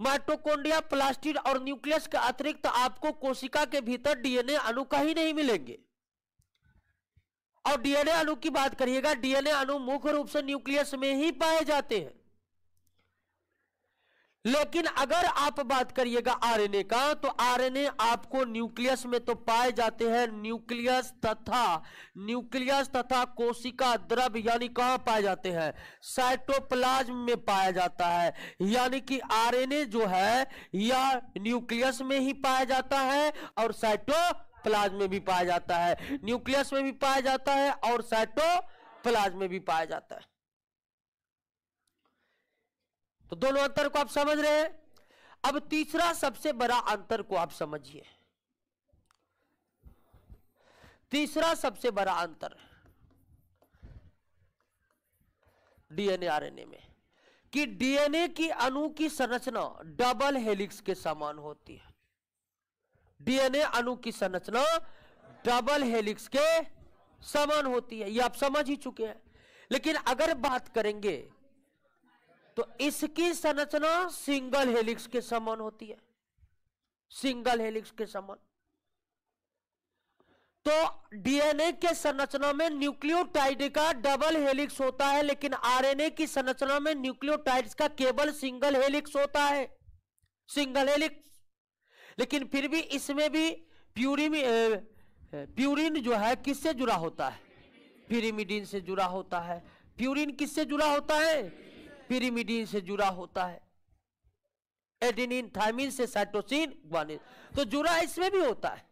माइटोकॉन्ड्रिया, प्लास्टिड और न्यूक्लियस के अतिरिक्त आपको कोशिका के भीतर डीएनए अणु कहीं नहीं मिलेंगे। और डीएनए अणु की बात करिएगा, डीएनए अणु मुख्य रूप से न्यूक्लियस में ही पाए जाते हैं। लेकिन अगर आप बात करिएगा आरएनए का, तो आरएनए आपको न्यूक्लियस में तो पाए जाते हैं, न्यूक्लियस तथा कोशिका द्रव यानी कहां पाए जाते हैं, साइटोप्लाज्म में पाया जाता है। यानी कि आरएनए जो है या न्यूक्लियस में ही पाया जाता है और साइटोप्लाज्म में भी पाया जाता है। न्यूक्लियस में भी पाया जाता है और साइटोप्लाज्म में भी पाया जाता है। तो दोनों अंतर को आप समझ रहे हैं। अब तीसरा सबसे बड़ा अंतर को आप समझिए। तीसरा सबसे बड़ा अंतर डीएनए आरएनए में कि डीएनए की अणु की संरचना डबल हेलिक्स के समान होती है। डीएनए अणु की संरचना डबल हेलिक्स के समान होती है, यह आप समझ ही चुके हैं। लेकिन अगर बात करेंगे तो इसकी संरचना सिंगल हेलिक्स के समान होती है, सिंगल हेलिक्स के समान। तो डीएनए के संरचना में न्यूक्लियोटाइड का डबल हेलिक्स होता है, लेकिन आरएनए की संरचना में न्यूक्लियोटाइड्स का केवल सिंगल हेलिक्स होता है, सिंगल हेलिक्स। लेकिन फिर भी इसमें भी प्यूरिन जो है किससे जुड़ा होता है, पिरिमिडीन से जुड़ा होता है। प्यूरिन किससे जुड़ा होता है, पिरिमिडीन से जुड़ा होता है। एडेनिन थायमिन से साइटोसिन गुआनिन, तो जुड़ा इसमें भी होता है।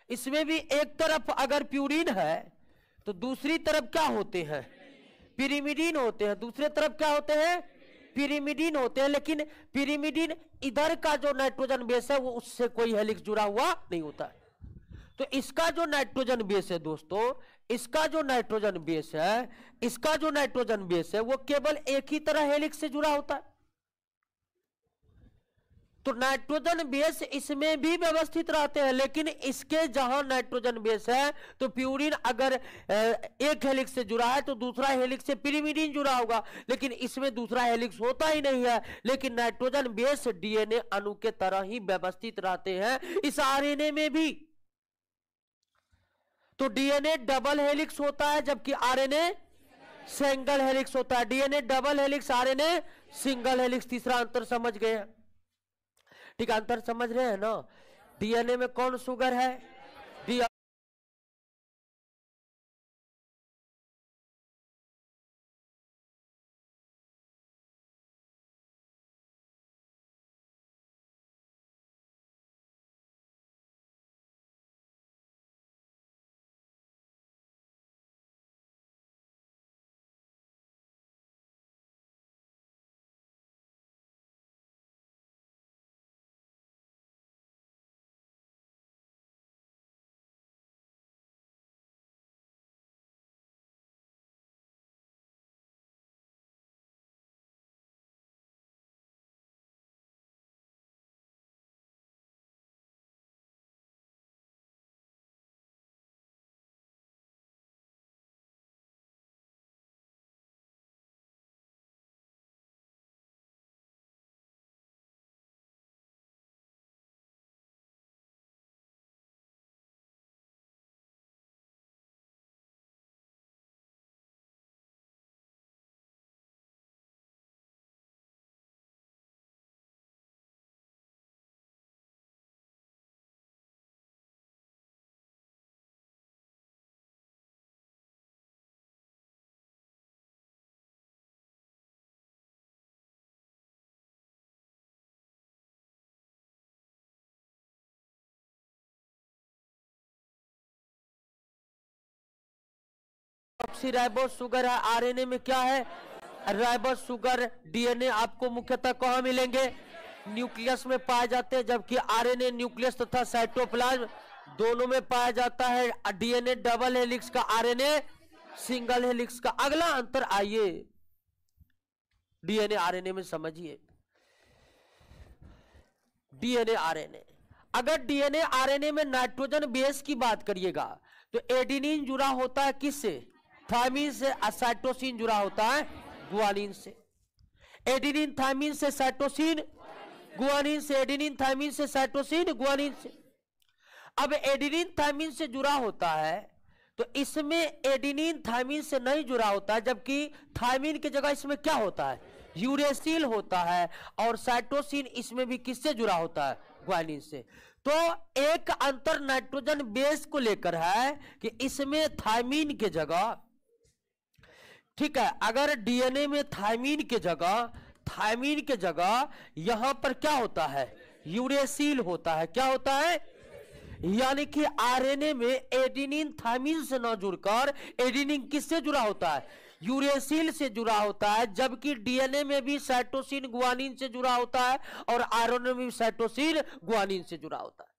इसमें भी एक तरफ अगर प्यूरिन है तो दूसरी तरफ क्या होते हैं, पिरिमिडीन होते हैं। दूसरे तरफ क्या होते हैं, पिरिमिडीन होते हैं। लेकिन पिरिमिडीन इधर का जो नाइट्रोजन बेस है वो उससे कोई हेलिक्स जुड़ा हुआ नहीं होता है। तो इसका जो नाइट्रोजन बेस है दोस्तों, इसका जो नाइट्रोजन बेस है, इसका जो नाइट्रोजन बेस है वो केवल एक ही तरह हेलिक्स से जुड़ा होता है। तो नाइट्रोजन बेस इसमें भी व्यवस्थित रहते हैं, लेकिन इसके जहां नाइट्रोजन बेस है तो प्यूरिन अगर एक हेलिक्स से जुड़ा है तो दूसरा हेलिक्स से पिरिमिडीन जुड़ा होगा, लेकिन इसमें दूसरा हेलिक्स होता ही नहीं है। लेकिन नाइट्रोजन बेस डीएनए अणु के तरह ही व्यवस्थित रहते हैं इस आरएनए में भी। तो डीएनए डबल हेलिक्स होता है जबकि आरएनए सिंगल हेलिक्स होता है। DNA double helix, RNA single helix. तीसरा अंतर समझ गए हैं, ठीक है, अंतर समझ रहे हैं ना। डीएनए में कौन शुगर है, डीऑक्सीराइबोस शुगर है, आरएनए में क्या है, राइबोस शुगर। डीएनए आपको मुख्यतः कहां मिलेंगे, न्यूक्लियस में पाए जाते हैं, जबकि आरएनए न्यूक्लियस तथा साइटोप्लाज्म दोनों में पाया जाता है। डीएनए डबल हेलिक्स का, आरएनए सिंगल हेलिक्स का। अगला अंतर आइए डीएनए आरएनए में समझिए। डीएनए आरएनए, अगर डीएनए आरएनए में नाइट्रोजन बेस की बात करिएगा तो एडेनिन जुड़ा होता है किससे, थायमिन से। साइटोसिन जुड़ा होता है गुआनिन से। एडेनिन थायमिन से साइटोसिन गुआनिन से, एडेनिन थायमिन से साइटोसिन गुआनिन से। अब एडेनिन थायमिन से जुड़ा होता है तो इसमें एडेनिन थायमिन से नहीं जुड़ा होता है, जबकि थायमिन की जगह इसमें क्या होता है, यूरेसिल होता है। और साइटोसिन इसमें भी किससे जुड़ा होता है, ग्वानिन से। तो एक अंतर नाइट्रोजन बेस को लेकर है कि इसमें थायमिन के जगह, ठीक है, अगर डीएनए में थायमिन के जगह यहां पर क्या होता है, यूरेसिल होता है। क्या होता है, यानी कि आरएनए में एडेनिन थायमिन से न जुड़कर एडेनिन किससे जुड़ा होता है, यूरेसिल से जुड़ा होता है। जबकि डीएनए में भी साइटोसिन गुआनिन से जुड़ा होता है और आरएनए में भी साइटोसिन गुआनिन से जुड़ा होता है।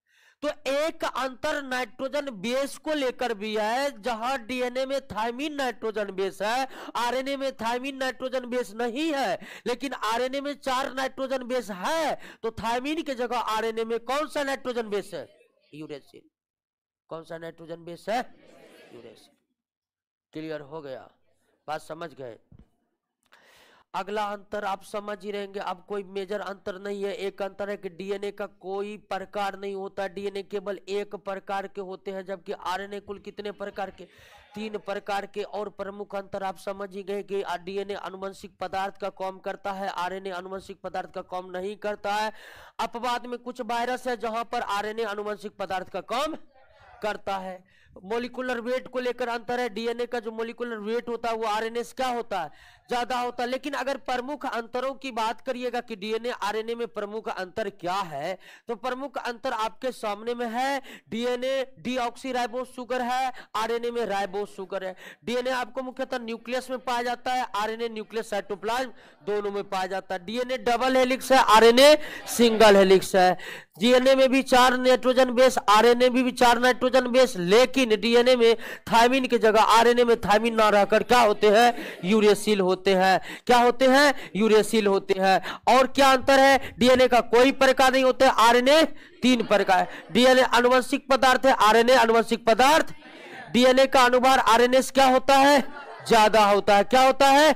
तो एक अंतर नाइट्रोजन बेस को लेकर भी है, जहां डीएनए में थायमिन नाइट्रोजन बेस है, आरएनए में थायमिन नाइट्रोजन बेस नहीं है, लेकिन आरएनए में 4 नाइट्रोजन बेस है। तो थायमिन की जगह आरएनए में कौन सा नाइट्रोजन बेस है, यूरेसिल। कौन सा नाइट्रोजन बेस है, यूरेसिल। क्लियर हो गया, बात समझ गए। अगला अंतर आप समझ ही रहेंगे, अब कोई मेजर अंतर नहीं है। एक अंतर है कि डीएनए का कोई प्रकार नहीं होता, डीएनए केवल एक प्रकार के होते हैं, जबकि आरएनए कुल कितने प्रकार के, 3 प्रकार के। और प्रमुख अंतर आप समझ ही गए कि डीएनए आनुवंशिक पदार्थ का काम करता है, आरएनए आनुवंशिक पदार्थ का काम नहीं करता है। अपवाद में कुछ वायरस है जहां पर आरएनए आनुवंशिक पदार्थ का काम करता है। मोलिकुलर वेट को लेकर अंतर है, डीएनए का जो मोलिकुलर वेट होता है वो आरएनए से क्या होता है, ज्यादा होता है। लेकिन अगर प्रमुख अंतरों की बात करिएगा कि डीएनए आरएनए में प्रमुख अंतर क्या है, तो प्रमुख अंतर आपके सामने में है। डीएनए डीऑक्सीराइबोस शुगर है, आरएनए में राइबोस शुगर है। डीएनए आपको मुख्यतः न्यूक्लियस में पाया जाता है, आरएनए न्यूक्लियस साइटोप्लाज्म दोनों में पाया जाता है। डीएनए डबल हेलिक्स है, आरएनए सिंगल हेलिक्स है। डीएनए में भी 4 नाइट्रोजन बेस, आरएनए में भी 4 नाइट्रोजन बेस, लेकिन डीएनए में थायमिन की जगह आरएनए में थायमिन ना रहकर क्या होते हैं, यूरेसिल होते हैं। क्या होते हैं, यूरेसिल होते हैं। और क्या अंतर है, डीएनए का कोई प्रकार नहीं होता है, आरएनए 3 प्रकार। डीएनए आनुवंशिक पदार्थ है, आरएनए आनुवंशिक पदार्थ। डीएनए का अनुभार आरएनए से क्या होता है, ज्यादा होता है। क्या होता है,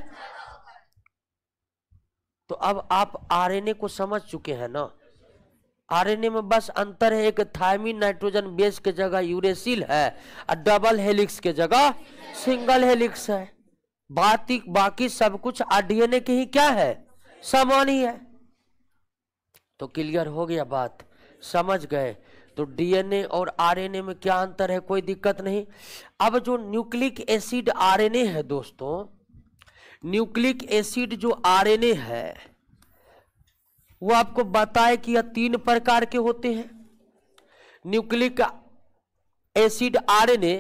तो अब आप आरएनए को समझ चुके हैं ना। आरएनए में बस अंतर है, एक थायमिन नाइट्रोजन बेस के जगह यूरेसिल है और डबल हेलिक्स के जगह सिंगल हेलिक्स है। बाकी सब कुछ डीएनए के ही क्या है, समान ही है। तो क्लियर हो गया, बात समझ गए। तो डीएनए और आरएनए में क्या अंतर है, कोई दिक्कत नहीं। अब जो न्यूक्लिक एसिड आरएनए है दोस्तों, न्यूक्लिक एसिड जो आरएनए है वो आपको बताए कि यह 3 प्रकार के होते हैं। न्यूक्लिक एसिड आरएनए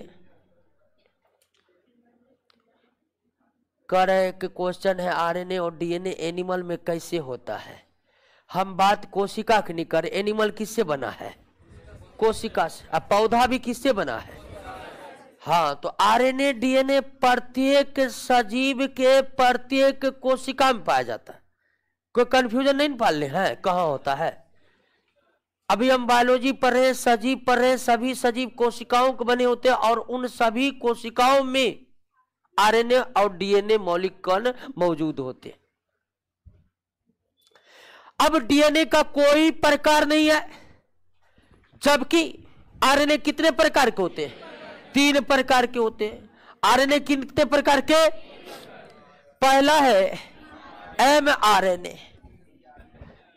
कर एक क्वेश्चन है, आरएनए और डीएनए एनिमल में कैसे होता है। हम बात कोशिका की नहीं कर, एनिमल किससे बना है, कोशिका से। अब पौधा भी किससे बना है, हाँ। तो आरएनए डीएनए प्रत्येक सजीव के प्रत्येक कोशिका में पाया जाता है। कोई कंफ्यूजन नहीं पालने हैं, कहां होता है। अभी हम बायोलॉजी पढ़ रहे, सजीव पढ़ रहे, सभी सजीव कोशिकाओं के बने होते हैं और उन सभी कोशिकाओं में आरएनए और डीएनए मौलिक कण मौजूद होते हैं। अब डीएनए का कोई प्रकार नहीं है, जबकि आरएनए कितने प्रकार के होते हैं, 3 प्रकार के होते हैं। आरएनए कितने प्रकार के, पहला है एमआरएनए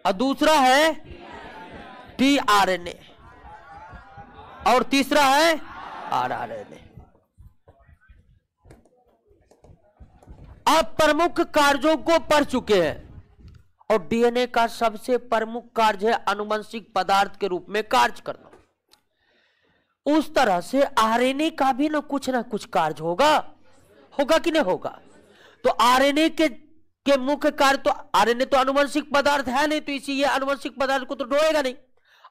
और दूसरा है टीआरएनए और तीसरा है आरआरएनए। आप प्रमुख कार्यों को पढ़ चुके हैं और डीएनए का सबसे प्रमुख कार्य है आनुवंशिक पदार्थ के रूप में कार्य करना। उस तरह से आरएनए का भी ना कुछ कार्य होगा। होगा कि नहीं होगा? तो आरएनए के मुख्य कार्य, तो आरएनए तो आनुवंशिक पदार्थ है नहीं, तो इसी ये आनुवंशिक पदार्थ को तो ढोएगा नहीं,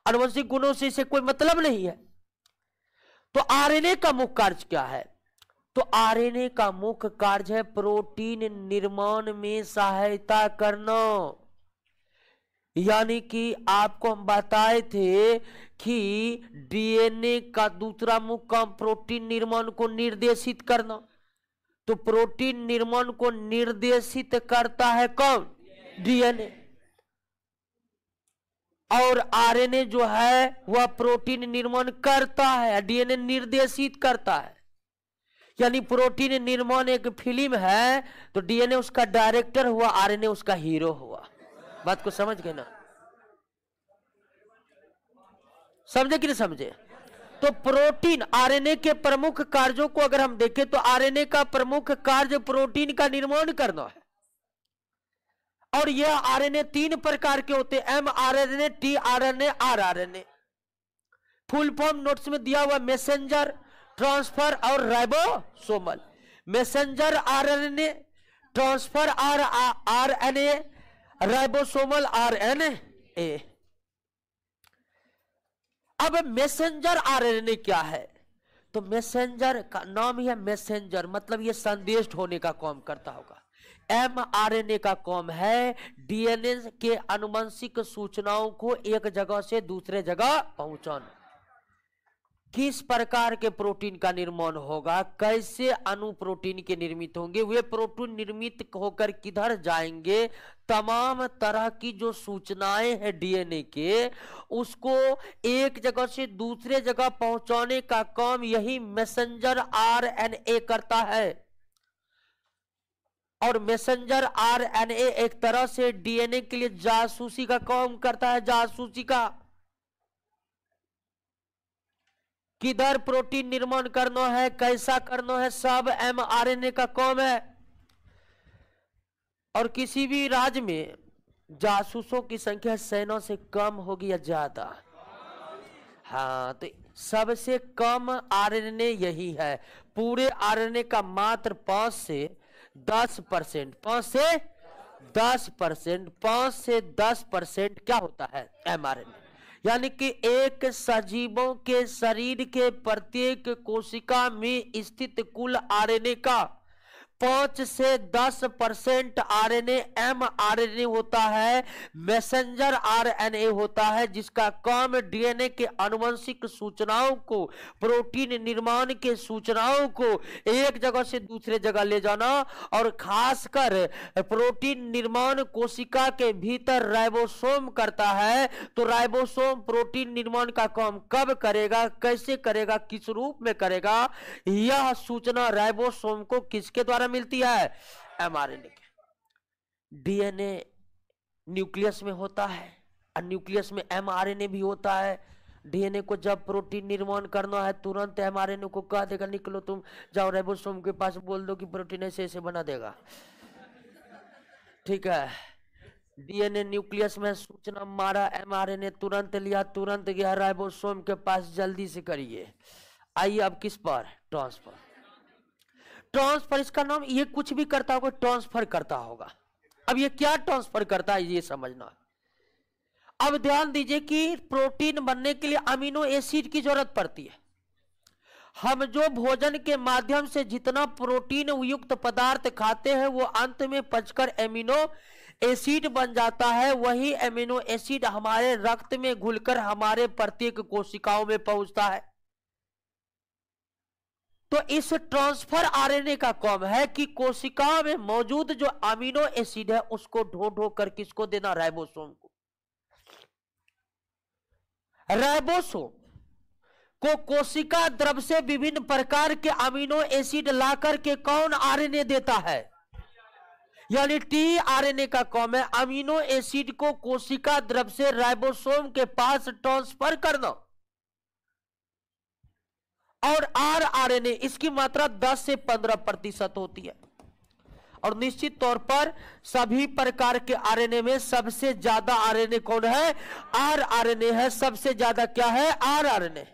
आनुवंशिक गुणों से इसे कोई मतलब नहीं है। तो आरएनए का मुख्य कार्य क्या है? तो आरएनए का मुख्य कार्य है प्रोटीन निर्माण में सहायता करना। यानी कि आपको हम बताए थे कि डीएनए का दूसरा मुख्य काम प्रोटीन निर्माण को निर्देशित करना। तो प्रोटीन निर्माण को निर्देशित करता है कौन? डीएनए। और आरएनए जो है वह प्रोटीन निर्माण करता है, डीएनए निर्देशित करता है। यानी प्रोटीन निर्माण एक फिल्म है, तो डीएनए उसका डायरेक्टर हुआ, आरएनए उसका हीरो हुआ। बात को समझ गए ना? समझे कि नहीं समझे? तो प्रोटीन, आरएनए के प्रमुख कार्यों को अगर हम देखें तो आरएनए का प्रमुख कार्य प्रोटीन का निर्माण करना है। और यह आरएनए 3 प्रकार के होते हैं, mRNA, tRNA, rRNA. Full form notes में दिया हुआ, मैसेंजर, ट्रांसफर और ribosomal. Messenger RNA, transfer RNA, ribosomal RNA. अब मैसेंजर आरएनए क्या है? तो मैसेंजर का नाम ही है मैसेंजर, मतलब ये संदेश ढोने का काम करता होगा। एमआरएनए का काम है डीएनए के आनुवंशिक सूचनाओं को एक जगह से दूसरे जगह पहुंचाना। किस प्रकार के प्रोटीन का निर्माण होगा, कैसे अणु प्रोटीन के निर्मित होंगे, वे प्रोटीन निर्मित होकर किधर जाएंगे, तमाम तरह की जो सूचनाएं हैं डीएनए के, उसको एक जगह से दूसरे जगह पहुंचाने का काम यही मैसेंजर आरएनए करता है। और मैसेंजर आरएनए एक तरह से डीएनए के लिए जासूसी का काम करता है, जासूसी का। किधर प्रोटीन निर्माण करना है, कैसा करना है, सब एमआरएनए का काम है। और किसी भी राज्य में जासूसों की संख्या सेना से कम होगी या ज्यादा? हाँ, तो सबसे कम आरएनए यही है। पूरे आरएनए का मात्र 5 से 10%, 5 से 10%, 5 से 10% क्या होता है? एमआरएनए। यानी कि एक सजीवों के शरीर के प्रत्येक कोशिका में स्थित कुल आरएनए का 5 से 10% आरएनए एमआरएनए होता है, मैसेंजर आरएनए होता है, जिसका काम डीएनए के आनुवंशिक सूचनाओं को, प्रोटीन निर्माण के सूचनाओं को एक जगह से दूसरे जगह ले जाना। और खासकर प्रोटीन निर्माण कोशिका के भीतर राइबोसोम करता है। तो राइबोसोम प्रोटीन निर्माण का काम कब करेगा, कैसे करेगा, किस रूप में करेगा, यह सूचना राइबोसोम को किसके द्वारा मिलती है? एमआरएनए के। डीएनए न्यूक्लियस में होता है, और न्यूक्लियस में एमआरएनए भी होता है। डीएनए को जब प्रोटीन निर्माण करना है, तुरंत एमआरएनए को कह देगा निकलो तुम जाओ राइबोसोम के पास, बोल दो कि प्रोटीन ऐसे ऐसे बना देगा। ठीक है, डीएनए न्यूक्लियस में सूचना मारा, एमआरएनए तुरंत लिया, तुरंत गया राइबोसोम के पास, जल्दी से करिए। आइए अब किस पर? ट्रांसफर। ट्रांसफर इसका नाम, ये कुछ भी करता होगा, ट्रांसफर करता होगा। अब ये क्या ट्रांसफर करता है ये समझना। अब ध्यान दीजिए कि प्रोटीन बनने के लिए अमीनो एसिड की जरूरत पड़ती है। हम जो भोजन के माध्यम से जितना प्रोटीन युक्त पदार्थ खाते हैं वो अंत में पचकर एमिनो एसिड बन जाता है। वही एमिनो एसिड हमारे रक्त में घुलकर हमारे प्रत्येक कोशिकाओं में पहुंचता है। तो इस ट्रांसफर आरएनए का काम है कि कोशिका में मौजूद जो अमीनो एसिड है उसको ढो ढो कर किसको देना? राइबोसोम को। राइबोसोम को कोशिका द्रव से विभिन्न प्रकार के अमीनो एसिड लाकर के कौन आरएनए देता है? यानी टीआरएनए का काम है अमीनो एसिड को कोशिका द्रव से राइबोसोम के पास ट्रांसफर करना। और आरआरएनए इसकी मात्रा 10 से 15% होती है। और निश्चित तौर पर सभी प्रकार के आरएनए में सबसे ज्यादा आरएनए कौन है? आरआरएनए है। सबसे ज्यादा क्या है? आरआरएनए।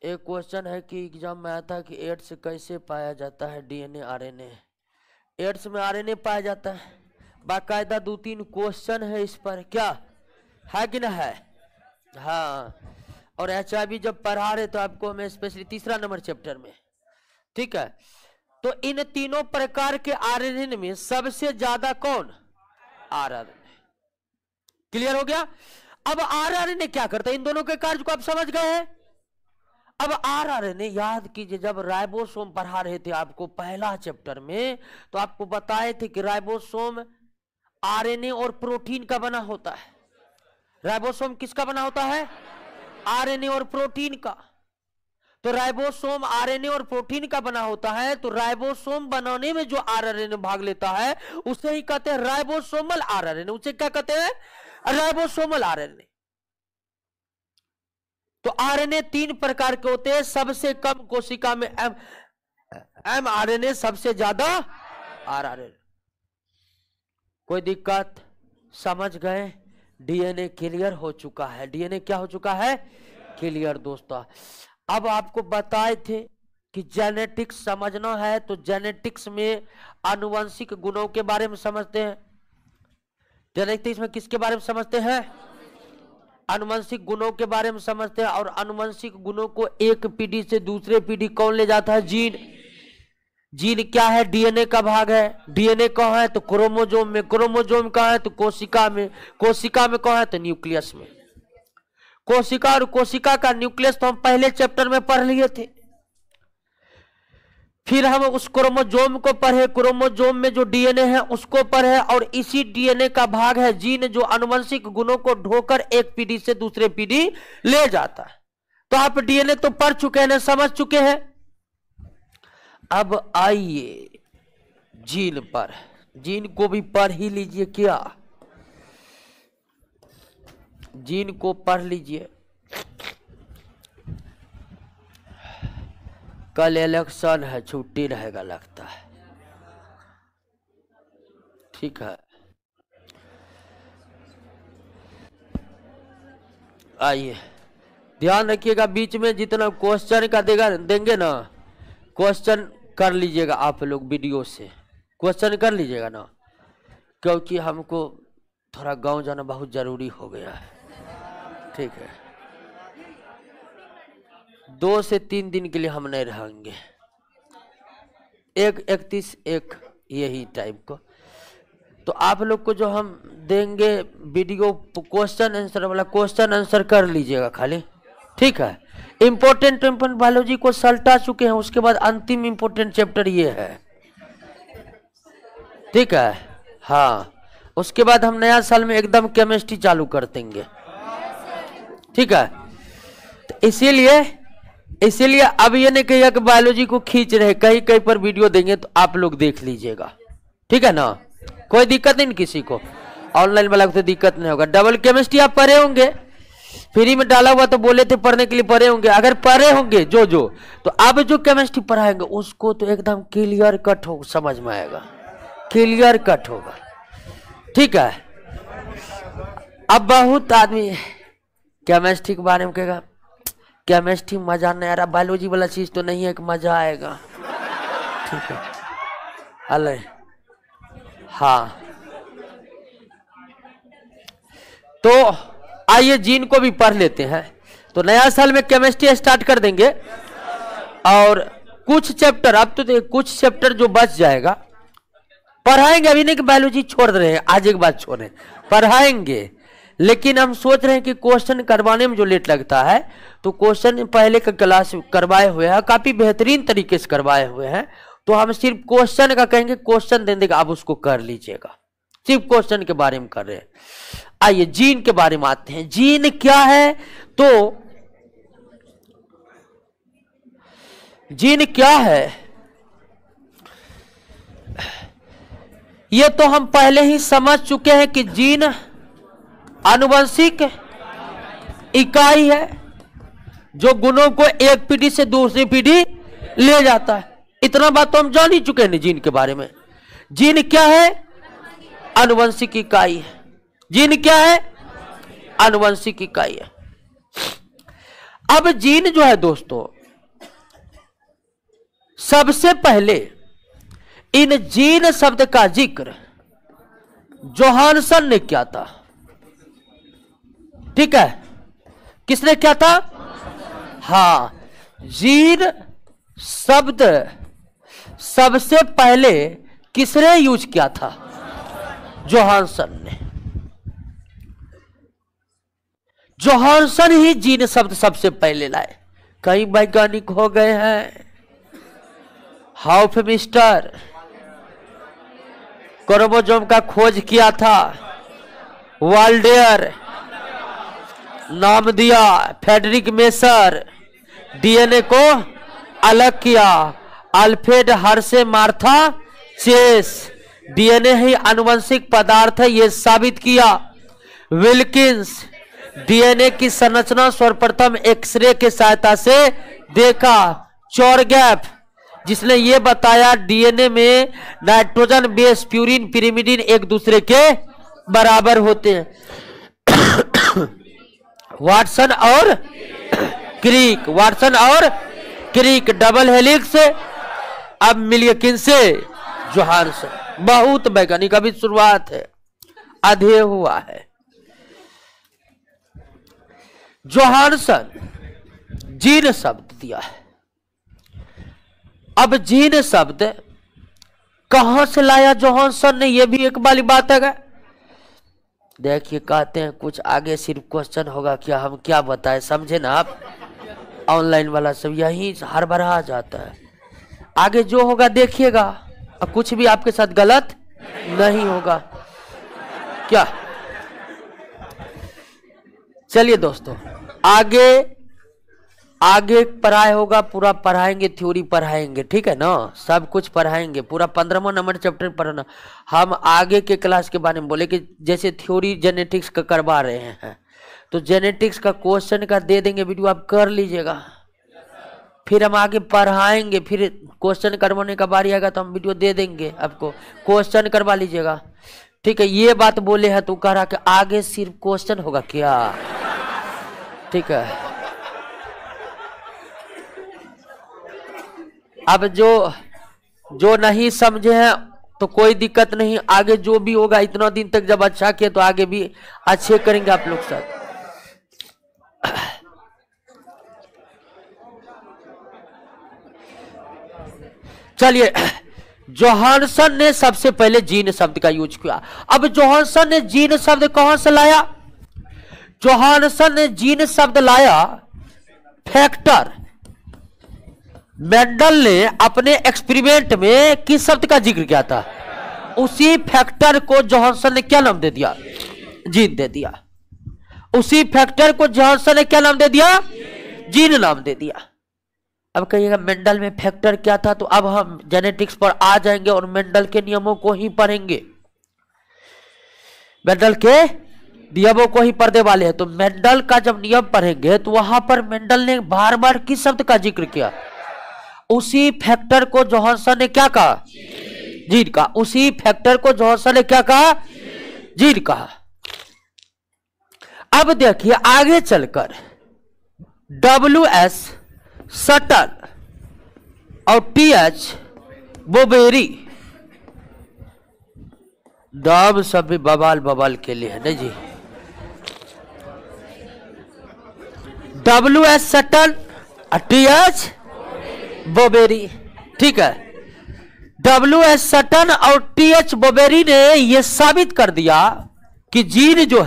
एक क्वेश्चन है कि एग्जाम में आता है कि एड्स कैसे पाया जाता है, डीएनए आरएनए। एड्स में आरएनए पाया जाता है, बाकायदा 2-3 क्वेश्चन है इस पर, क्या है कि ना है? हाँ, और HIV जब पढ़ा रहे तो आपको मैं स्पेशली 3 नंबर चैप्टर में, ठीक है। तो इन तीनों प्रकार के आरएनए में सबसे ज्यादा कौन? आरआरएनए। क्लियर हो गया? अब आरआरएनए क्या करता है? इन दोनों के कार्य को आप समझ गए हैं। अब आरआरएनए याद कीजिए, जब राइबोसोम पढ़ा रहे थे आपको पहला चैप्टर में, तो आपको बताए थे कि राइबोसोम आरएनए और प्रोटीन का बना होता है। राइबोसोम किसका बना होता है? आरएनए और प्रोटीन का। तो राइबोसोम आरएनए और प्रोटीन का बना होता है, तो राइबोसोम बनाने में जो आरआरएनए भाग लेता है उसे ही कहते हैं राइबोसोमल आरआरएनए। उसे क्या कहते हैं? Ribosomal RNA. तो आरएनए 3 प्रकार के होते हैं, सबसे कम कोशिका में एमआरएनए, सबसे ज्यादा आरआरएनए। कोई दिक्कत? समझ गए? डीएनए क्लियर हो चुका है। डीएनए क्या हो चुका है? क्लियर दोस्तों। अब आपको बताए थे कि जेनेटिक्स समझना है, तो जेनेटिक्स में आनुवंशिक गुणों के बारे में समझते हैं। जेनेटिक्स में किसके बारे में समझते हैं? आनुवंशिक गुणों के बारे में समझते हैं। और आनुवंशिक गुणों को एक पीढ़ी से दूसरे पीढ़ी कौन ले जाता है? जीन। जीन क्या है? डीएनए का भाग है। डीएनए कहाँ है? तो क्रोमोजोम में। क्रोमोजोम कहाँ है? तो कोशिका में। कोशिका में कहाँ है? तो न्यूक्लियस में। कोशिका और कोशिका का न्यूक्लियस तो हम पहले चैप्टर में पढ़ लिए थे। फिर हम उस क्रोमोजोम को पढ़े, क्रोमोजोम में जो डीएनए है उसको पढ़े, और इसी डीएनए का भाग है जीन, जो आनुवंशिक गुणों को ढोकर एक पीढ़ी से दूसरे पीढ़ी ले जाता है। तो आप डीएनए तो पढ़ चुके हैं, समझ चुके हैं। अब आइए जीन पर। जीन को भी पढ़ ही लीजिए। क्या जीन को पढ़ लीजिए। कल इलेक्शन है, छुट्टी रहेगा लगता है, ठीक है। आइए ध्यान रखिएगा, बीच में जितना क्वेश्चन का देंगे ना, क्वेश्चन कर लीजिएगा आप लोग वीडियो से, क्वेश्चन कर लीजिएगा ना, क्योंकि हमको थोड़ा गांव जाना बहुत जरूरी हो गया है, ठीक है। 2 से 3 दिन के लिए हम नहीं रहेंगे, 1-31 यही टाइप को। तो आप लोग को जो हम देंगे वीडियो, क्वेश्चन आंसर वाला, क्वेश्चन आंसर कर लीजिएगा खाली, ठीक है। इम्पोर्टेंट बायोलॉजी को सल्टा चुके हैं, उसके बाद अंतिम इम्पोर्टेंट चैप्टर ये है, ठीक है। हाँ, उसके बाद हम नया साल में एकदम केमिस्ट्री चालू कर देंगे, ठीक है। तो इसीलिए अब ये नहीं कहिएगा कि बायोलॉजी को खींच रहे, कहीं कहीं पर वीडियो देंगे तो आप लोग देख लीजिएगा, ठीक है ना। कोई दिक्कत नहीं किसी को, ऑनलाइन वाला को तो दिक्कत नहीं होगा। डबल केमिस्ट्री आप पढ़े होंगे, फ्री में डाला हुआ तो बोले थे पढ़ने के लिए, पढ़े होंगे। अगर पढ़े होंगे जो तो अब जो केमिस्ट्री पढ़ाएंगे उसको तो एकदम क्लियर कट हो, समझ में आएगा, क्लियर कट होगा, ठीक है। अब बहुत आदमी केमिस्ट्री के बारे में कहेगा केमिस्ट्री मजा नहीं आ रहा, बायोलॉजी वाला चीज तो नहीं है कि मजा आएगा, ठीक है। अले हाँ, तो आइए जीन को भी पढ़ लेते हैं। तो नया साल में केमिस्ट्री स्टार्ट कर देंगे, और कुछ चैप्टर, अब तो कुछ चैप्टर जो बच जाएगा पढ़ाएंगे। अभी नहीं कि बायोलॉजी छोड़ रहे हैं, आज एक बात छोड़ रहे हैं, पढ़ाएंगे। लेकिन हम सोच रहे हैं कि क्वेश्चन करवाने में जो लेट लगता है, तो क्वेश्चन पहले का क्लास करवाए हुए हैं, काफी बेहतरीन तरीके से करवाए हुए हैं। तो हम सिर्फ क्वेश्चन का कहेंगे, क्वेश्चन दे देगा, आप उसको कर लीजिएगा, सिर्फ क्वेश्चन के बारे में कर रहे हैं। आइए जीन के बारे में आते हैं। जीन क्या है? तो जीन क्या है ये तो हम पहले ही समझ चुके हैं कि जीन आनुवंशिक इकाई है जो गुणों को एक पीढ़ी से दूसरी पीढ़ी ले जाता है। इतना बात तो हम जान ही चुके हैं जीन के बारे में। जीन क्या है? आनुवंशिक इकाई है। जीन क्या है? आनुवंशिक इकाई है। अब जीन जो है दोस्तों, सबसे पहले इन जीन शब्द का जिक्र जोहानसन ने किया था। ठीक है, किसने किया था? हाँ, जीन शब्द सबसे पहले किसने यूज किया था? जोहानसन ने। जोहानसन ही जीन शब्द सबसे पहले लाए। कई वैज्ञानिक हो गए हैं, हाउफ मिस्टर क्रोमोसोम का खोज किया था, वाल्डेयर नाम दिया, फेडरिक मेसर डीएनए को अलग किया, Alfred Hershey, Martha Chase DNA ही आनुवंशिक पदार्थ है ये साबित किया, विल्किंस डीएनए की संरचना सर्वप्रथम एक्सरे के सहायता से देखा, चोरगैप जिसने ये बताया डीएनए में नाइट्रोजन बेस प्यूरिन पिरिमिडिन एक दूसरे के बराबर होते हैं। वाटसन और क्रिक, वाटसन और क्रिक डबल हेलिक्स, अब मिल्किन से जोहानसन। बहुत वैज्ञानिक, अभी शुरुआत है, अध्यय हुआ है। जोहानसन जीन शब्द दिया है। अब जीन शब्द कहां से लाया जोहानसन ने, यह भी एक वाली बात है। देखिए, कहते हैं कुछ आगे सिर्फ क्वेश्चन होगा, क्या हम क्या बताएं, समझे ना आप। ऑनलाइन वाला सब यही हड़बड़ा जाता है। आगे जो होगा देखिएगा, और कुछ भी आपके साथ गलत नहीं होगा। क्या? चलिए दोस्तों, आगे पढ़ाई होगा, पूरा पढ़ाएंगे, थ्योरी पढ़ाएंगे, ठीक है ना, सब कुछ पढ़ाएंगे, पूरा 15वां नंबर चैप्टर पढ़ना। हम आगे के क्लास के बारे में बोले कि जैसे थ्योरी जेनेटिक्स का करवा रहे हैं, तो जेनेटिक्स का क्वेश्चन का दे देंगे वीडियो, आप कर लीजिएगा, फिर हम आगे पढ़ाएंगे, फिर क्वेश्चन करवाने का बारी आएगा तो हम वीडियो दे देंगे आपको, क्वेश्चन करवा लीजिएगा, ठीक है। ये बात बोले हैं तो कह रहा कि आगे सिर्फ क्वेश्चन होगा क्या, ठीक है। अब जो नहीं समझे हैं तो कोई दिक्कत नहीं, आगे जो भी होगा, इतना दिन तक जब अच्छा किए तो आगे भी अच्छे करेंगे आप लोग साथ। चलिए, जोहानसन ने सबसे पहले जीन शब्द का यूज किया। अब जोहानसन ने जीन शब्द कहां से लाया? जोहानसन ने जीन शब्द लाया फैक्टर। मेंडल ने अपने एक्सपेरिमेंट में किस शब्द का जिक्र किया था? उसी फैक्टर को जोहानसन ने क्या नाम दे दिया? जीन दे दिया। उसी फैक्टर को जोहानसन ने क्या नाम दे दिया? जीन नाम दे दिया। अब कहिएगा मेंडल में फैक्टर क्या था, तो अब हम जेनेटिक्स पर आ जाएंगे और मेंडल के नियमों को ही पढ़ेंगे, मेंडल के नियमों को ही पढ़ने वाले हैं। तो मेंडल का जब नियम पढ़ेंगे तो वहां पर मेंडल ने बार बार किस शब्द का जिक्र किया? उसी फैक्टर को जोहानसन ने क्या कहा? जीन कहा। उसी फैक्टर को जोहानसन ने क्या कहा? जीन कहा। अब देखिए आगे चलकर WS सटल और TH बोबेरी, नाम सब भी बवाल के लिए है नहीं जी। WS सटल और TH बोबेरी, ठीक है। WS सटन और TH बोबेरी ने यह साबित कर दिया कि जीन जो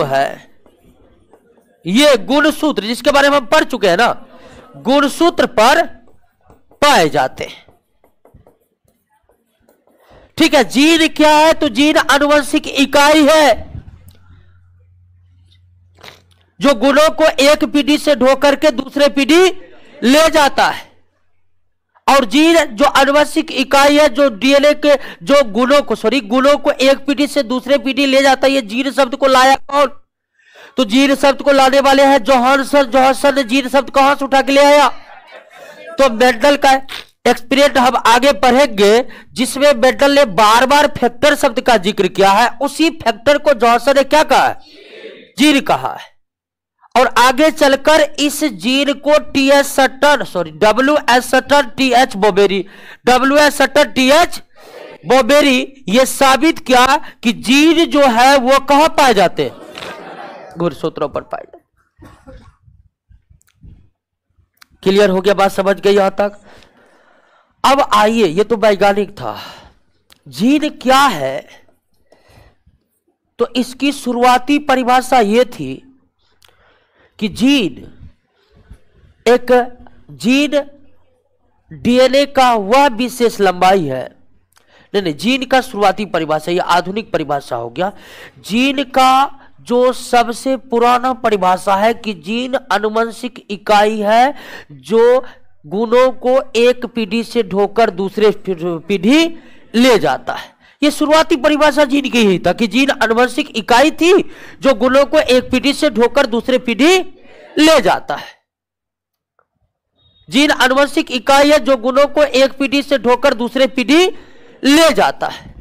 है ये गुणसूत्र, जिसके बारे में हम पढ़ चुके हैं ना, गुणसूत्र पर पाए जाते हैं, ठीक है। जीन क्या है? तो जीन आनुवंशिक इकाई है जो गुणों को एक पीढ़ी से ढो करके दूसरे पीढ़ी ले जाता है। और जीन जो आनुवंशिक इकाई है जो डीएनए के जो गुणों को एक पीढ़ी से दूसरे पीढ़ी ले जाता है। ये जीन शब्द को लाया कौन? तो जीन शब्द को लाने वाले हैं जोहानसन। जोहानसन ने जीन शब्द कहां से उठा के ले आया? तो मेंडल का एक्सपेरिमेंट हम आगे पढ़ेंगे, जिसमें मेंडल ने बार बार फैक्टर शब्द का जिक्र किया है। उसी फैक्टर को जोहानसन ने क्या कहा है? जीन कहा है। और आगे चलकर इस जीन को WS सटन TH बोबेरी ये साबित किया कि जीन जो है वो कहां पाए जाते हैं, गुणसूत्रों पर पाए जाते। क्लियर हो गया, बात समझ गई यहां तक। अब आइए, ये तो वैज्ञानिक था, जीन क्या है। तो इसकी शुरुआती परिभाषा यह थी कि जीन डीएनए का वह विशेष लंबाई है। नहीं, जीन का शुरुआती परिभाषा, यह आधुनिक परिभाषा हो गया। जीन का जो सबसे पुराना परिभाषा है कि जीन आनुवंशिक इकाई है जो गुणों को एक पीढ़ी से ढोकर दूसरे पीढ़ी ले जाता है। यह शुरुआती परिभाषा जीन की ही था कि जीन आनुवंशिक इकाई थी जो गुणों को एक पीढ़ी से ढोकर दूसरे पीढ़ी ले जाता है। जीन आनुवंशिक इकाई है जो गुणों को एक पीढ़ी से ढोकर दूसरे पीढ़ी ले जाता है।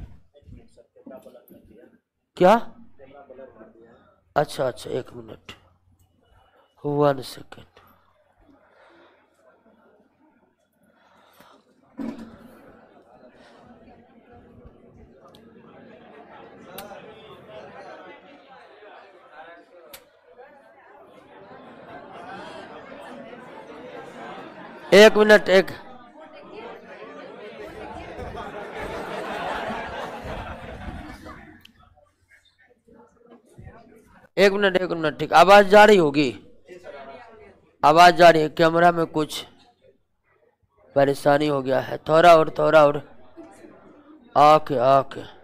क्या? अच्छा, एक मिनट, 1 सेकेंड। एक मिनट, एक मिनट, ठीक। आवाज जा रही होगी, आवाज जा रही है। कैमरा में कुछ परेशानी हो गया है, थोड़ा और आके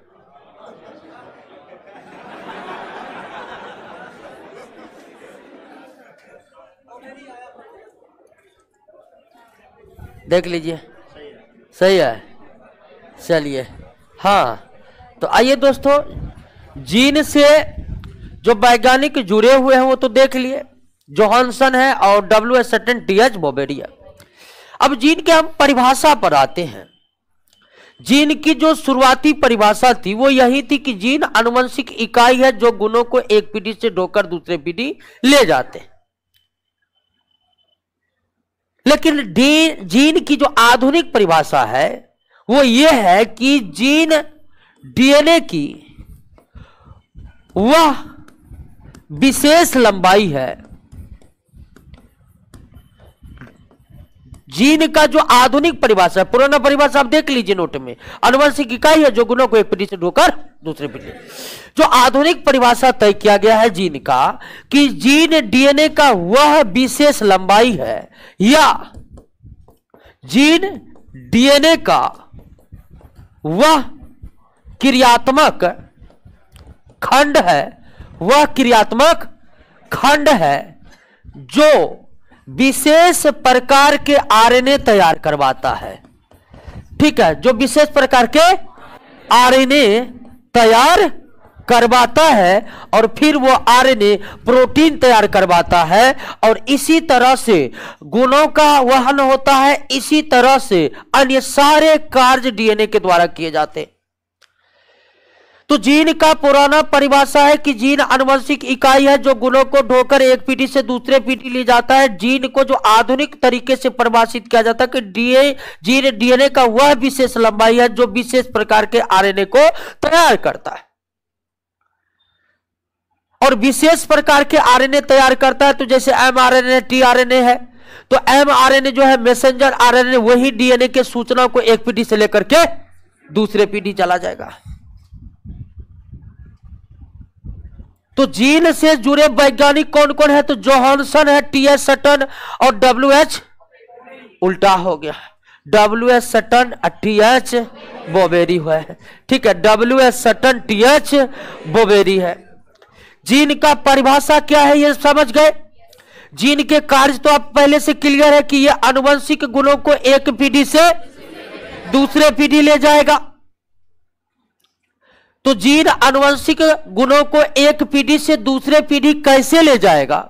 देख लीजिए, सही है। चलिए, हाँ, तो आइए दोस्तों, जीन से जो वैज्ञानिक जुड़े हुए हैं वो तो देख लिए, जोहानसन है और WS सटन TH बोबेरी है। अब जीन के हम परिभाषा पर आते हैं। जीन की जो शुरुआती परिभाषा थी वो यही थी कि जीन आनुवंशिक इकाई है जो गुणों को एक पीढ़ी से ढोकर दूसरे पीढ़ी ले जाते हैं। लेकिन जीन की जो आधुनिक परिभाषा है वो ये है कि जीन डीएनए की वह विशेष लंबाई है। जीन का जो आधुनिक परिभाषा है, पुराना परिभाषा आप देख लीजिए नोट में, आनुवंशिक इकाई है जो गुणों को एक पीढ़ी से ढोकर दूसरे पीढ़ी। जो आधुनिक परिभाषा तय किया गया है जीन का कि जीन डीएनए का वह विशेष लंबाई है, या जीन डीएनए का वह क्रियात्मक खंड है, वह क्रियात्मक खंड है जो विशेष प्रकार के आरएनए तैयार करवाता है। ठीक है, जो विशेष प्रकार के आरएनए तैयार करवाता है और फिर वो आरएनए प्रोटीन तैयार करवाता है और इसी तरह से गुणों का वहन होता है। इसी तरह से अन्य सारे कार्य डीएनए के द्वारा किए जाते हैं। तो जीन का पुराना परिभाषा है कि जीन आनुवंशिक इकाई है जो गुणों को ढोकर एक पीढ़ी से दूसरे पीढ़ी ले जाता है। जीन को जो आधुनिक तरीके से परिभाषित किया जाता है कि जीन डीएनए का वह विशेष लंबाई है जो विशेष प्रकार के आरएनए को तैयार करता है। और विशेष प्रकार के आरएनए तैयार करता है, तो जैसे एमआरएनए, टीआरएनए है, तो एमआरएनए जो है मैसेंजर आरएनए, वही डीएनए के सूचना को एक पीढ़ी से लेकर के दूसरे पीढ़ी चला जाएगा। तो जीन से जुड़े वैज्ञानिक कौन कौन है? तो जोहानसन है, TH सटन और WH उल्टा हो गया, WS सटन TH बोबेरी हुआ है। ठीक है, WS सटन TH बोबेरी है। जीन का परिभाषा क्या है ये समझ गए। जीन के कार्य तो आप पहले से क्लियर है कि यह आनुवंशिक गुणों को एक पीढ़ी से दूसरे पीढ़ी ले जाएगा। तो जीन आनुवंशिक गुणों को एक पीढ़ी से दूसरे पीढ़ी कैसे ले जाएगा?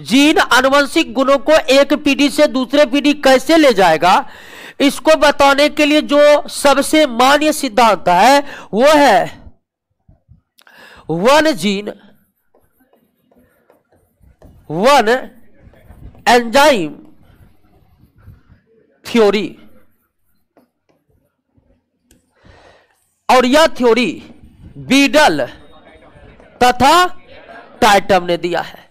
जीन आनुवंशिक गुणों को एक पीढ़ी से दूसरे पीढ़ी कैसे ले जाएगा, इसको बताने के लिए जो सबसे मान्य सिद्धांत है वो है one gene one enzyme theory, और यह थ्योरी बीडल तथा टैटम ने दिया है।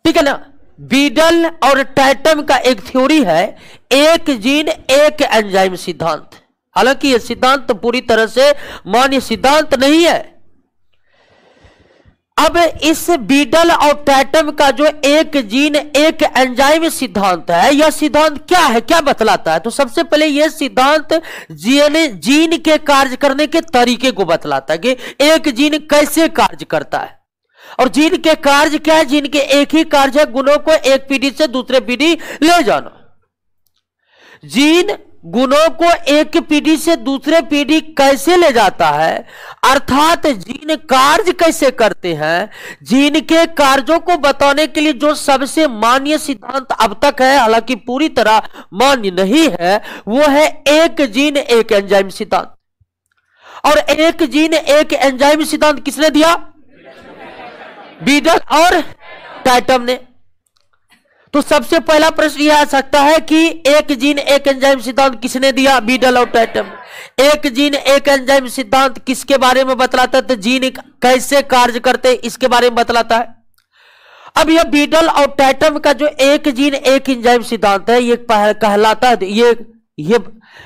ठीक है ना, बीडल और टैटम का एक थ्योरी है, एक जीन एक एंजाइम सिद्धांत। हालांकि यह सिद्धांत पूरी तरह से मान्य सिद्धांत नहीं है। अब इस बीडल और टैटम का जो एक जीन एक एंजाइम सिद्धांत है, यह सिद्धांत क्या है, क्या बतलाता है? तो सबसे पहले यह सिद्धांत जीन के कार्य करने के तरीके को बतलाता है कि एक जीन कैसे कार्य करता है। और जीन के कार्य क्या है? जीन के एक ही कार्य है, गुणों को एक पीढ़ी से दूसरे पीढ़ी ले जाना। जीन गुणों को एक पीढ़ी से दूसरे पीढ़ी कैसे ले जाता है, अर्थात जीन कार्य कैसे करते हैं, जीन के कार्यों को बताने के लिए जो सबसे मान्य सिद्धांत अब तक है, हालांकि पूरी तरह मान्य नहीं है, वो है एक जीन एक एंजाइम सिद्धांत। और एक जीन एक एंजाइम सिद्धांत किसने दिया? बीडल और टैटम ने। तो सबसे पहला प्रश्न यह आ सकता है कि एक जीन एक एंजाइम सिद्धांत किसने दिया? बीडल और टैटम। एक जीन एक एंजाइम सिद्धांत किसके बारे में बतलाता है? तो जीन कैसे कार्य करते हैं इसके बारे में बतलाता है। अब यह बीडल और टैटम का जो एक जीन एक एंजाइम सिद्धांत है, ये कहलाता है,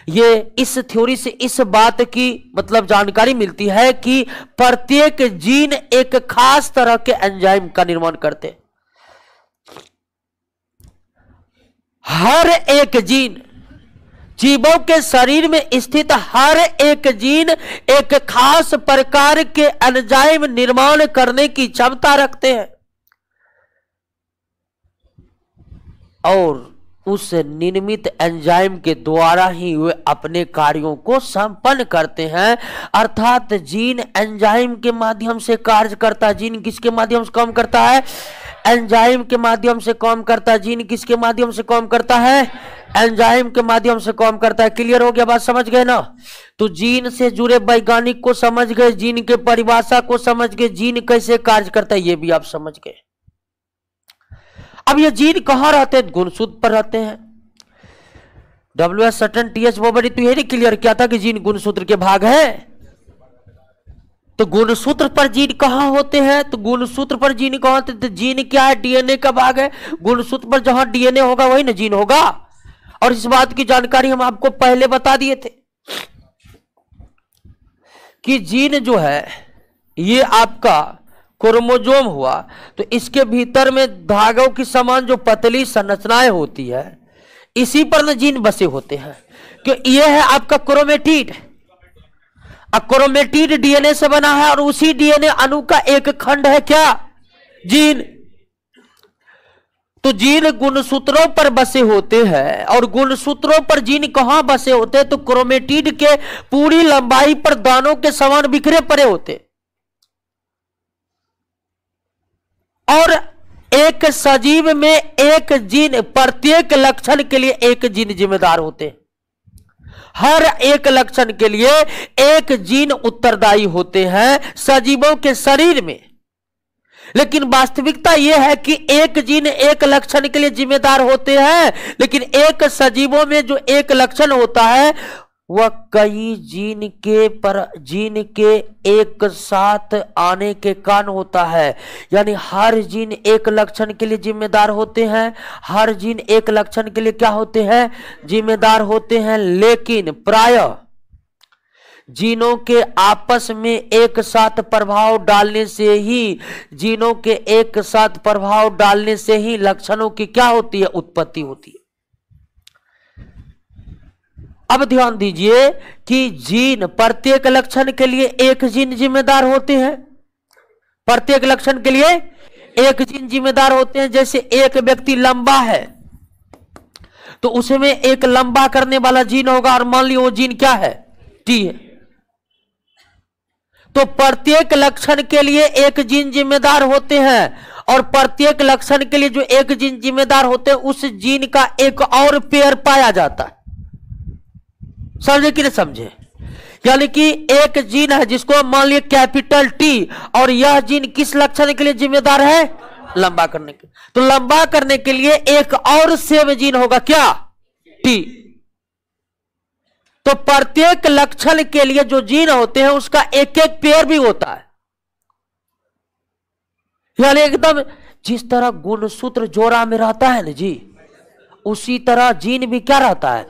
ये इस थ्योरी से इस बात की मतलब जानकारी मिलती है कि प्रत्येक जीन एक खास तरह के एंजाइम का निर्माण करते हैं। हर एक जीन, जीवों के शरीर में स्थित हर एक जीन एक खास प्रकार के एंजाइम निर्माण करने की क्षमता रखते हैं और उस निर्मित एंजाइम के द्वारा ही वे अपने कार्यों को संपन्न करते हैं। अर्थात जीन एंजाइम के माध्यम से कार्य करता है। जीन किसके माध्यम से काम करता है? एंजाइम के माध्यम से काम करता है। जीन किसके माध्यम से काम करता है? एंजाइम के माध्यम से काम करता है। क्लियर हो गया? बात समझ गए ना? तो जीन से जुड़े वैज्ञानिक को समझ गए, जीन के परिभाषा को समझ गए, जीन कैसे कार्य करता है ये भी आप समझ गए। अब ये जीन कहां रहते हैं? गुणसूत्र पर रहते हैं। WH सटन TH बोबरी तो यही क्लियर किया था कि जीन गुणसूत्र के भाग है। तो गुणसूत्र पर जीन कहां होते हैं? तो गुणसूत्र पर जीन कहां होते हैं? तो जीन क्या है? DNA का भाग है। गुणसूत्र पर जहां DNA होगा वही ना जीन होगा। और इस बात की जानकारी हम आपको पहले बता दिए थे कि जीन जो है ये आपका क्रोमोजोम हुआ, तो इसके भीतर में धागों की समान जो पतली संरचनाएं होती है, इसी पर न जीन बसे होते हैं। कि ये है आपका क्रोमेटिड। क्रोमेटिड DNA से बना है और उसी DNA अणु का एक खंड है क्या? जीन। तो जीन गुणसूत्रों पर बसे होते हैं। और गुणसूत्रों पर जीन कहां बसे होते हैं? तो क्रोमेटिड के पूरी लंबाई पर दानों के समान बिखरे पड़े होते। और एक सजीव में एक जीन, प्रत्येक लक्षण के लिए एक जीन जिम्मेदार होते हैं। हर एक लक्षण के लिए एक जीन उत्तरदायी होते हैं सजीवों के शरीर में। लेकिन वास्तविकता यह है कि एक जीन एक लक्षण के लिए जिम्मेदार होते हैं, लेकिन एक सजीवों में जो एक लक्षण होता है वह कई जीन के एक साथ आने के कारण होता है। यानी हर जीन एक लक्षण के लिए जिम्मेदार होते हैं। हर जीन एक लक्षण के लिए क्या होते हैं? जिम्मेदार होते हैं। लेकिन प्रायः जीनों के आपस में एक साथ प्रभाव डालने से ही, जीनों के एक साथ प्रभाव डालने से ही लक्षणों की क्या होती है? उत्पत्ति होती है। अब ध्यान दीजिए कि जीन, प्रत्येक लक्षण के लिए एक जीन जिम्मेदार होते हैं। प्रत्येक लक्षण के लिए एक जीन जिम्मेदार होते हैं। जैसे एक व्यक्ति लंबा है तो उसमें एक लंबा करने वाला जीन होगा, और मान लियो वो जीन क्या है? T है। तो प्रत्येक लक्षण के लिए एक जीन जिम्मेदार होते हैं, और प्रत्येक लक्षण के लिए जो एक जीन जिम्मेदार होते हैं उस जीन का एक और पेयर पाया जाता है। समझे कि नहीं समझे? यानी कि एक जीन है जिसको मान लिया कैपिटल T, और यह जीन किस लक्षण के लिए जिम्मेदार है? लंबा करने के, तो लंबा करने के लिए एक और सेम जीन होगा, क्या? टी। तो प्रत्येक लक्षण के लिए जो जीन होते हैं उसका एक एक पेयर भी होता है। यानी एकदम जिस तरह गुणसूत्र जोड़ा में रहता है ना जी, उसी तरह जीन भी क्या रहता है।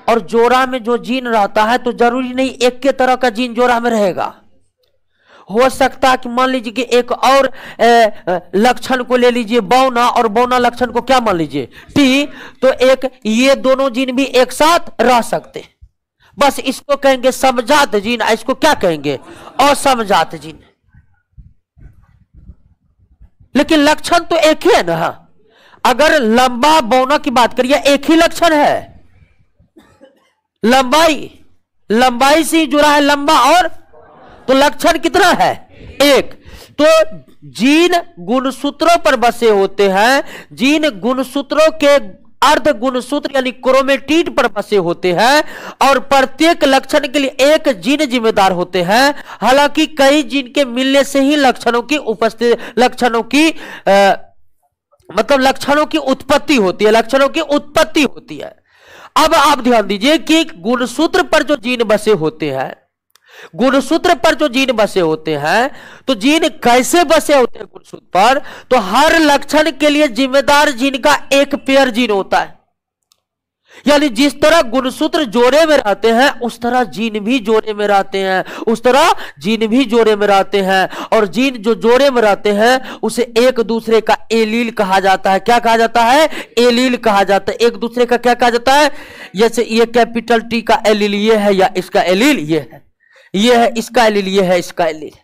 और जोड़ा में जो जीन रहता है तो जरूरी नहीं एक के तरह का जीन जोड़ा में रहेगा। हो सकता है कि मान लीजिए कि एक और लक्षण को ले लीजिए बौना, और बौना लक्षण को क्या मान लीजिए टी, तो एक ये दोनों जीन भी एक साथ रह सकते हैं। बस इसको कहेंगे समजात जीन, इसको क्या कहेंगे? असमजात जीन। लेकिन लक्षण तो एक ही है ना। अगर लंबा बौना की बात करिए एक ही लक्षण है, लंबाई से जुड़ा है लंबा, और तो लक्षण कितना है? एक। तो जीन गुणसूत्रों पर बसे होते हैं, जीन गुणसूत्रों के अर्ध गुणसूत्र यानी क्रोमेटिड पर बसे होते हैं, और प्रत्येक लक्षण के लिए एक जीन जिम्मेदार होते हैं। हालांकि कई जीन के मिलने से ही लक्षणों की उपस्थिति, लक्षणों की उत्पत्ति होती है, लक्षणों की उत्पत्ति होती है। अब आप ध्यान दीजिए कि गुणसूत्र पर जो जीन बसे होते हैं, गुणसूत्र पर जो जीन बसे होते हैं, तो जीन कैसे बसे होते हैं गुणसूत्र पर? तो हर लक्षण के लिए जिम्मेदार जीन का एक पेयर जीन होता है। यानी जिस तरह गुणसूत्र जोड़े में रहते हैं उस तरह जीन भी जोड़े में रहते हैं, उस तरह जीन भी जोड़े में रहते हैं। और जीन जो जोड़े में रहते हैं उसे एक दूसरे का एलील कहा जाता है। क्या कहा जाता है? एलील कहा जाता है। एक दूसरे का क्या कहा जाता है? जैसे ये कैपिटल टी का एलील ये है, या इसका एलील ये है, ये है इसका एलील, ये है इसका एलील।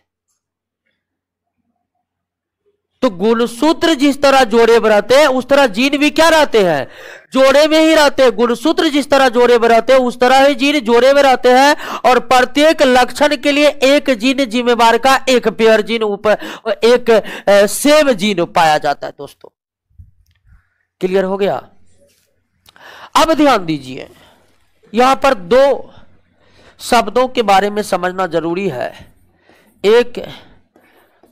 तो गुणसूत्र जिस तरह जोड़े में रहते हैं उस तरह जीन भी क्या रहते हैं? जोड़े में ही रहते हैं। गुणसूत्र जिस तरह जोड़े में रहते हैं उस तरह ही जीन जोड़े में रहते हैं, और प्रत्येक लक्षण के लिए एक जीन जिम्मेदार का एक पेयर जीन ऊपर, एक सेम जीन पाया जाता है। दोस्तों क्लियर हो गया? अब ध्यान दीजिए, यहां पर दो शब्दों के बारे में समझना जरूरी है, एक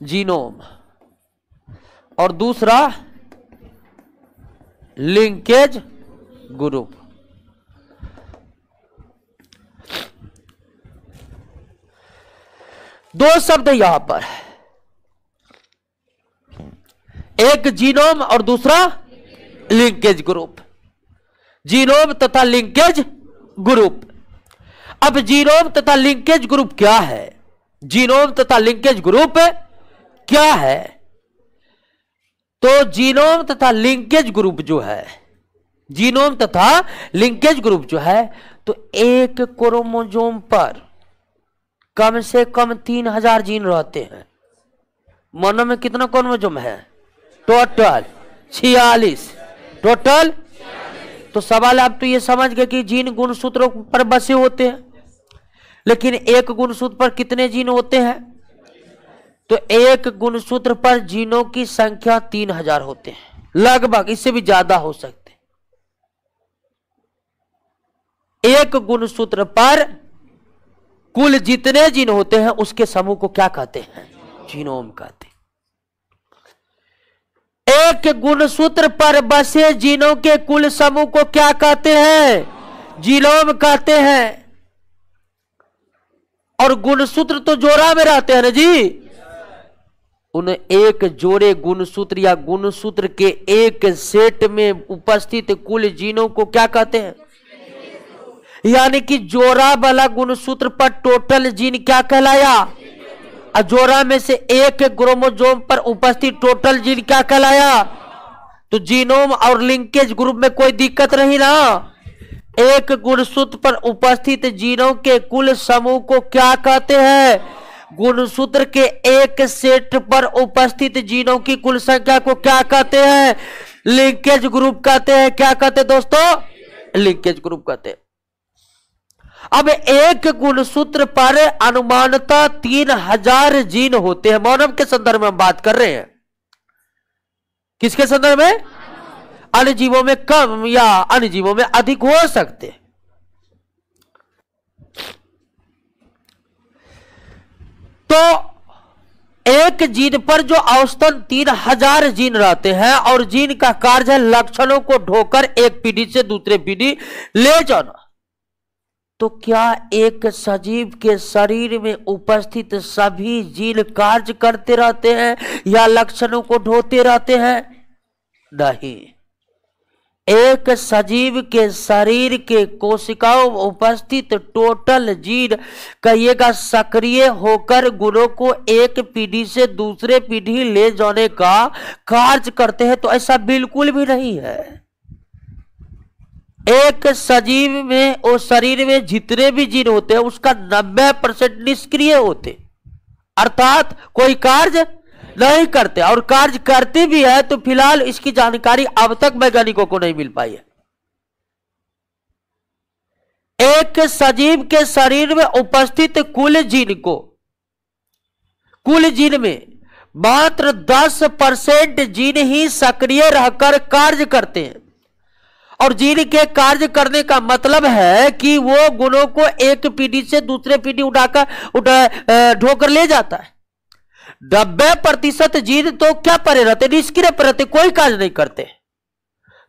जीनोम और दूसरा लिंकेज ग्रुप। दो शब्द यहां पर, एक जीनोम और दूसरा लिंकेज ग्रुप। जीनोम तथा लिंकेज ग्रुप। अब जीनोम तथा लिंकेज ग्रुप क्या है? जीनोम तथा लिंकेज ग्रुप क्या है? तो जीनोम तथा लिंकेज ग्रुप जो है, जीनोम तथा लिंकेज ग्रुप जो है, तो एक क्रोमोसोम पर कम से कम 3000 जीन रहते हैं। मानव में कितना क्रोमोसोम है? टोटल 46। टोटल। तो सवाल आप तो ये समझ गए कि जीन गुणसूत्रों पर बसे होते हैं, लेकिन एक गुणसूत्र पर कितने जीन होते हैं? तो एक गुणसूत्र पर जीनों की संख्या 3000 होते हैं, लगभग, इससे भी ज्यादा हो सकते। एक गुणसूत्र पर कुल जितने जीन होते हैं उसके समूह को क्या कहते हैं? जीनोम कहते हैं। एक गुणसूत्र पर बसे जीनों के कुल समूह को क्या कहते हैं? जीनोम कहते हैं। और गुणसूत्र तो जोड़ा में रहते हैं ना जी, उन एक जोड़े गुणसूत्र या गुणसूत्र के एक सेट में उपस्थित कुल जीनों को क्या कहते हैं? यानी कि जोड़ा वाला गुणसूत्र पर टोटल जीन क्या कहलाया? जोड़ा में से एक क्रोमोसोम पर उपस्थित टोटल जीन क्या कहलाया? तो जीनोम और लिंकेज ग्रुप में कोई दिक्कत नहीं ना। एक गुणसूत्र पर उपस्थित जीनों के कुल समूह को क्या कहते हैं? गुणसूत्र के एक सेट पर उपस्थित जीनों की कुल संख्या को क्या कहते हैं? लिंकेज ग्रुप कहते हैं। क्या कहते हैं दोस्तों? लिंकेज ग्रुप कहते हैं। अब एक गुणसूत्र पर अनुमानतः 3000 जीन होते हैं। मानव के संदर्भ में हम बात कर रहे हैं। किसके संदर्भ में? अन्य जीवों में कम या अन्य जीवों में अधिक हो सकते। तो एक एक जीन पर जो औसतन 3000 जीन रहते हैं और जीन का कार्य है लक्षणों को ढोकर एक पीढ़ी से दूसरे पीढ़ी ले जाना, तो क्या एक सजीव के शरीर में उपस्थित सभी जीन कार्य करते रहते हैं या लक्षणों को ढोते रहते हैं? नहीं। एक सजीव के शरीर के कोशिकाओं में उपस्थित टोटल जीन कहिएगा सक्रिय होकर गुणों को एक पीढ़ी से दूसरे पीढ़ी ले जाने का कार्य करते हैं, तो ऐसा बिल्कुल भी नहीं है। एक सजीव में और शरीर में जितने भी जीन होते हैं उसका 90% निष्क्रिय होते, अर्थात कोई कार्य नहीं करते, और कार्य करते भी है तो फिलहाल इसकी जानकारी अब तक वैज्ञानिकों को नहीं मिल पाई है। एक सजीव के शरीर में उपस्थित कुल जीन में मात्र 10% जीन ही सक्रिय रहकर कार्य करते हैं, और जीन के कार्य करने का मतलब है कि वो गुणों को एक पीढ़ी से दूसरे पीढ़ी ढोकर ले जाता है। 90% जीन तो क्या पड़े रहते, निष्क्रिय पड़े रहते, कोई कार्य नहीं करते।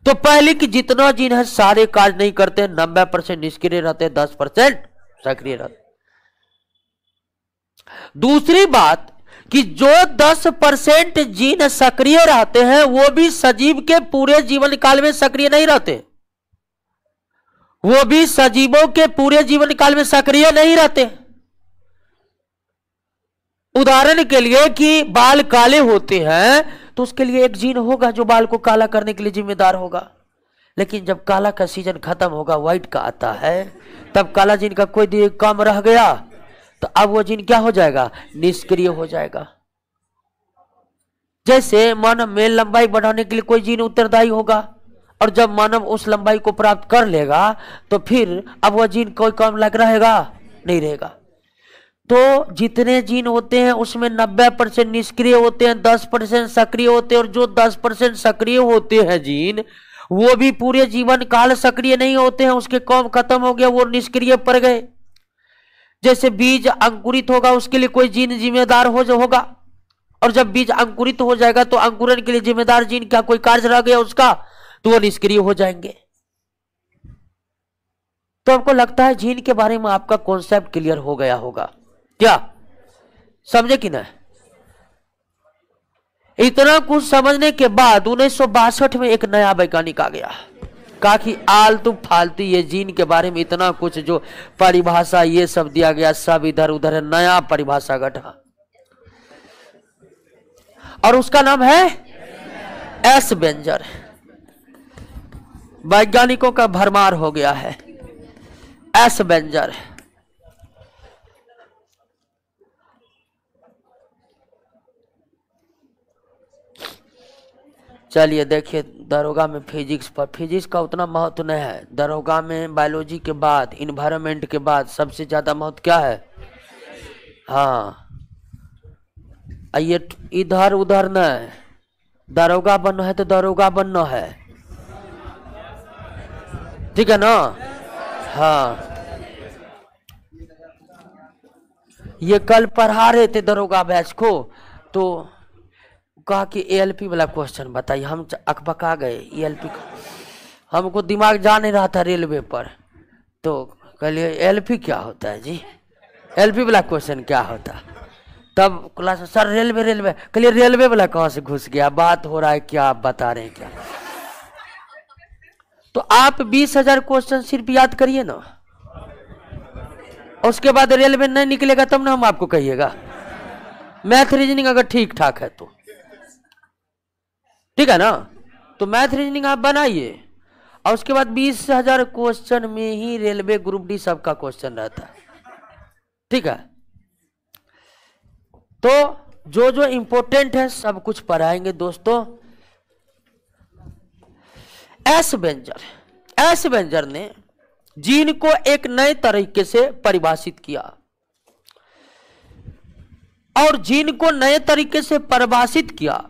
तो पहले कि जितना जीन है सारे कार्य नहीं करते, 90% निष्क्रिय रहते, 10% सक्रिय रहते। दूसरी बात कि जो 10% जीन सक्रिय रहते हैं वो भी सजीव के पूरे जीवन काल में सक्रिय नहीं रहते, वो भी सजीवों के पूरे जीवन काल में सक्रिय नहीं रहते। उदाहरण के लिए कि बाल काले होते हैं तो उसके लिए एक जीन होगा जो बाल को काला करने के लिए जिम्मेदार होगा, लेकिन जब काला का सीजन खत्म होगा, व्हाइट का आता है, तब काला जीन का कोई काम रह गया तो अब वो जीन क्या हो जाएगा, निष्क्रिय हो जाएगा। जैसे मानव में लंबाई बढ़ाने के लिए कोई जीन उत्तरदायी होगा, और जब मानव उस लंबाई को प्राप्त कर लेगा तो फिर अब वह जीन कोई काम लग रहेगा नहीं रहेगा। तो जितने जीन होते हैं उसमें 90% निष्क्रिय होते हैं, 10% सक्रिय होते हैं, और जो 10% सक्रिय होते हैं जीन वो भी पूरे जीवन काल सक्रिय नहीं होते हैं, उसके काम खत्म हो गया, वो निष्क्रिय पड़ गए। जैसे बीज अंकुरित होगा उसके लिए कोई जीन जिम्मेदार होगा, और जब बीज अंकुरित हो जाएगा तो अंकुरन के लिए जिम्मेदार जीन क्या कोई कार्य रह गया उसका, तो वो निष्क्रिय हो जाएंगे। तो हमको लगता है जीन के बारे में आपका कॉन्सेप्ट क्लियर हो गया होगा, क्या समझे कि नहीं? इतना कुछ समझने के बाद 1962 में एक नया वैज्ञानिक आ गया, कहा कि आलतू फालतू ये जीन के बारे में इतना कुछ जो परिभाषा ये सब दिया गया सब इधर उधर, नया परिभाषा गढ़ा, और उसका नाम है एस बेंजर। वैज्ञानिकों का भरमार हो गया है एस बेंजर। चलिए देखिए, दरोगा में फिजिक्स पर, फिजिक्स का उतना महत्व नहीं है। दरोगा में बायोलॉजी के बाद, इन्वायरमेंट के बाद सबसे ज्यादा महत्व क्या है? हाँ, ये इधर उधर नहीं, दरोगा बनना है तो दरोगा बनना है, ठीक है ना? हाँ, ये कल पढ़ा रहे थे दरोगा बैच को, तो कहा कि एएलपी वाला क्वेश्चन बताइए। हम अकबका गए, एएलपी हमको दिमाग जा नहीं रहा था रेलवे पर, तो कहलिए एएलपी क्या होता है जी, एएलपी वाला क्वेश्चन क्या होता? तब क्लास सर रेलवे, कहलिए रेलवे वाला कहाँ से घुस गया, बात हो रहा है क्या, आप बता रहे हैं क्या? तो आप 20,000 क्वेश्चन सिर्फ याद करिए ना, उसके बाद रेलवे नहीं निकलेगा तब ना हम आपको कहिएगा। मैथ रीजनिंग अगर ठीक ठाक है तो ठीक है ना, तो मैथ रीजनिंग आप बनाइए, और उसके बाद 20,000 क्वेश्चन में ही रेलवे ग्रुप डी सबका क्वेश्चन रहता है, ठीक है? तो जो जो इंपॉर्टेंट है सब कुछ पढ़ाएंगे दोस्तों। एस बेंजर ने जीन को एक नए तरीके से परिभाषित किया, और जीन को नए तरीके से परिभाषित किया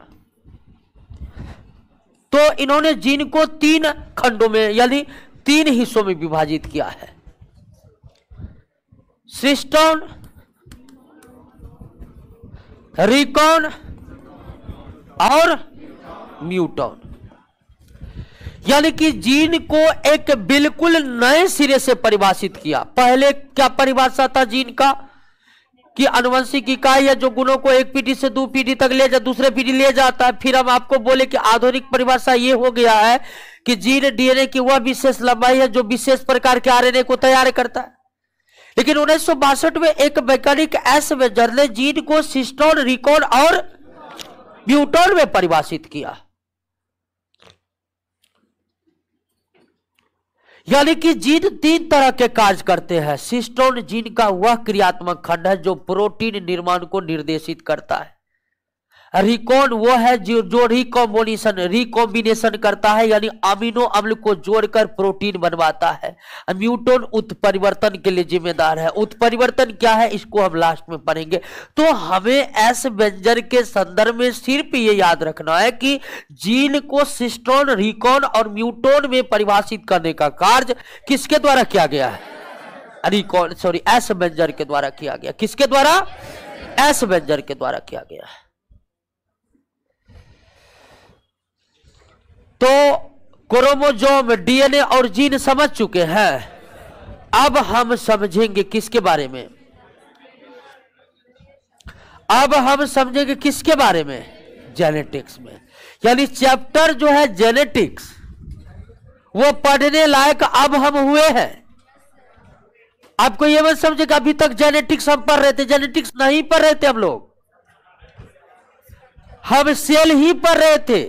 तो इन्होंने जीन को 3 खंडों में यानी 3 हिस्सों में विभाजित किया है। सिस्टम, रिकॉन और म्यूटॉन। यानी कि जीन को एक बिल्कुल नए सिरे से परिभाषित किया। पहले क्या परिभाषा था जीन का कि अनुवंशिक इकाई है जो गुणों को एक पीढ़ी से 2 पीढ़ी तक ले जा दूसरे पीढ़ी ले जाता है। फिर हम आपको बोले कि आधुनिक परिभाषा ये हो गया है कि जीन डीएनए की वह विशेष लंबाई है जो विशेष प्रकार के आरएनए को तैयार करता है। लेकिन 1962 में एक वैज्ञानिक एस वेजर ने जीन को सिस्टोन, रिकॉन और म्यूटॉन में परिभाषित किया। यानी कि जीन 3 तरह के कार्य करते हैं। सिस्टोन जीन का वह क्रियात्मक खंड है जो प्रोटीन निर्माण को निर्देशित करता है। रिकॉन वो है जो रिकॉम्बिनेशन करता है, यानी अमीनो अम्ल को जोड़कर प्रोटीन बनवाता है। म्यूटॉन उत्परिवर्तन के लिए जिम्मेदार है। उत्परिवर्तन क्या है इसको हम लास्ट में पढ़ेंगे। तो हमें एस वेंजर के संदर्भ में सिर्फ ये याद रखना है कि जीन को सिस्टोन, रिकॉन और म्यूटॉन में परिभाषित करने का कार्य किसके द्वारा किया गया है? एस वेंजर के द्वारा किया गया। किसके द्वारा? एस वेंजर के द्वारा किया गया है। तो क्रोमोसोम, डीएनए और जीन समझ चुके हैं। अब हम समझेंगे किसके बारे में? अब हम समझेंगे किसके बारे में? जेनेटिक्स में। यानी चैप्टर जो है जेनेटिक्स वो पढ़ने लायक अब हम हुए हैं। आपको ये मत समझे कि अभी तक जेनेटिक्स हम पढ़ रहे थे। जेनेटिक्स नहीं पढ़ रहे थे हम लोग, हम सेल ही पढ़ रहे थे।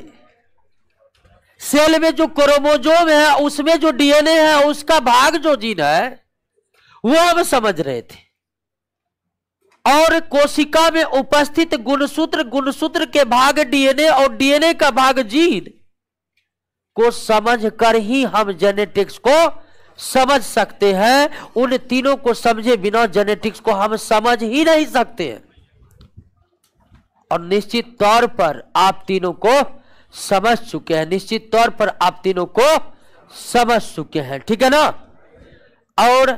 सेल में जो क्रोमोसोम है उसमें जो डीएनए है उसका भाग जो जीन है वो हम समझ रहे थे। और कोशिका में उपस्थित गुणसूत्र, गुणसूत्र के भाग डीएनए और डीएनए का भाग जीन को समझकर ही हम जेनेटिक्स को समझ सकते हैं। उन तीनों को समझे बिना जेनेटिक्स को हम समझ ही नहीं सकते हैं। और निश्चित तौर पर आप तीनों को समझ चुके हैं। निश्चित तौर पर आप तीनों को समझ चुके हैं, ठीक है ना? और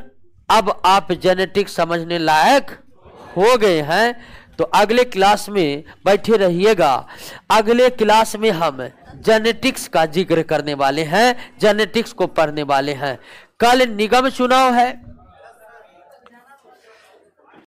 अब आप जेनेटिक्स समझने लायक हो गए हैं। तो अगले क्लास में बैठे रहिएगा। अगले क्लास में हम जेनेटिक्स का जिक्र करने वाले हैं, जेनेटिक्स को पढ़ने वाले हैं। कल निगम चुनाव है।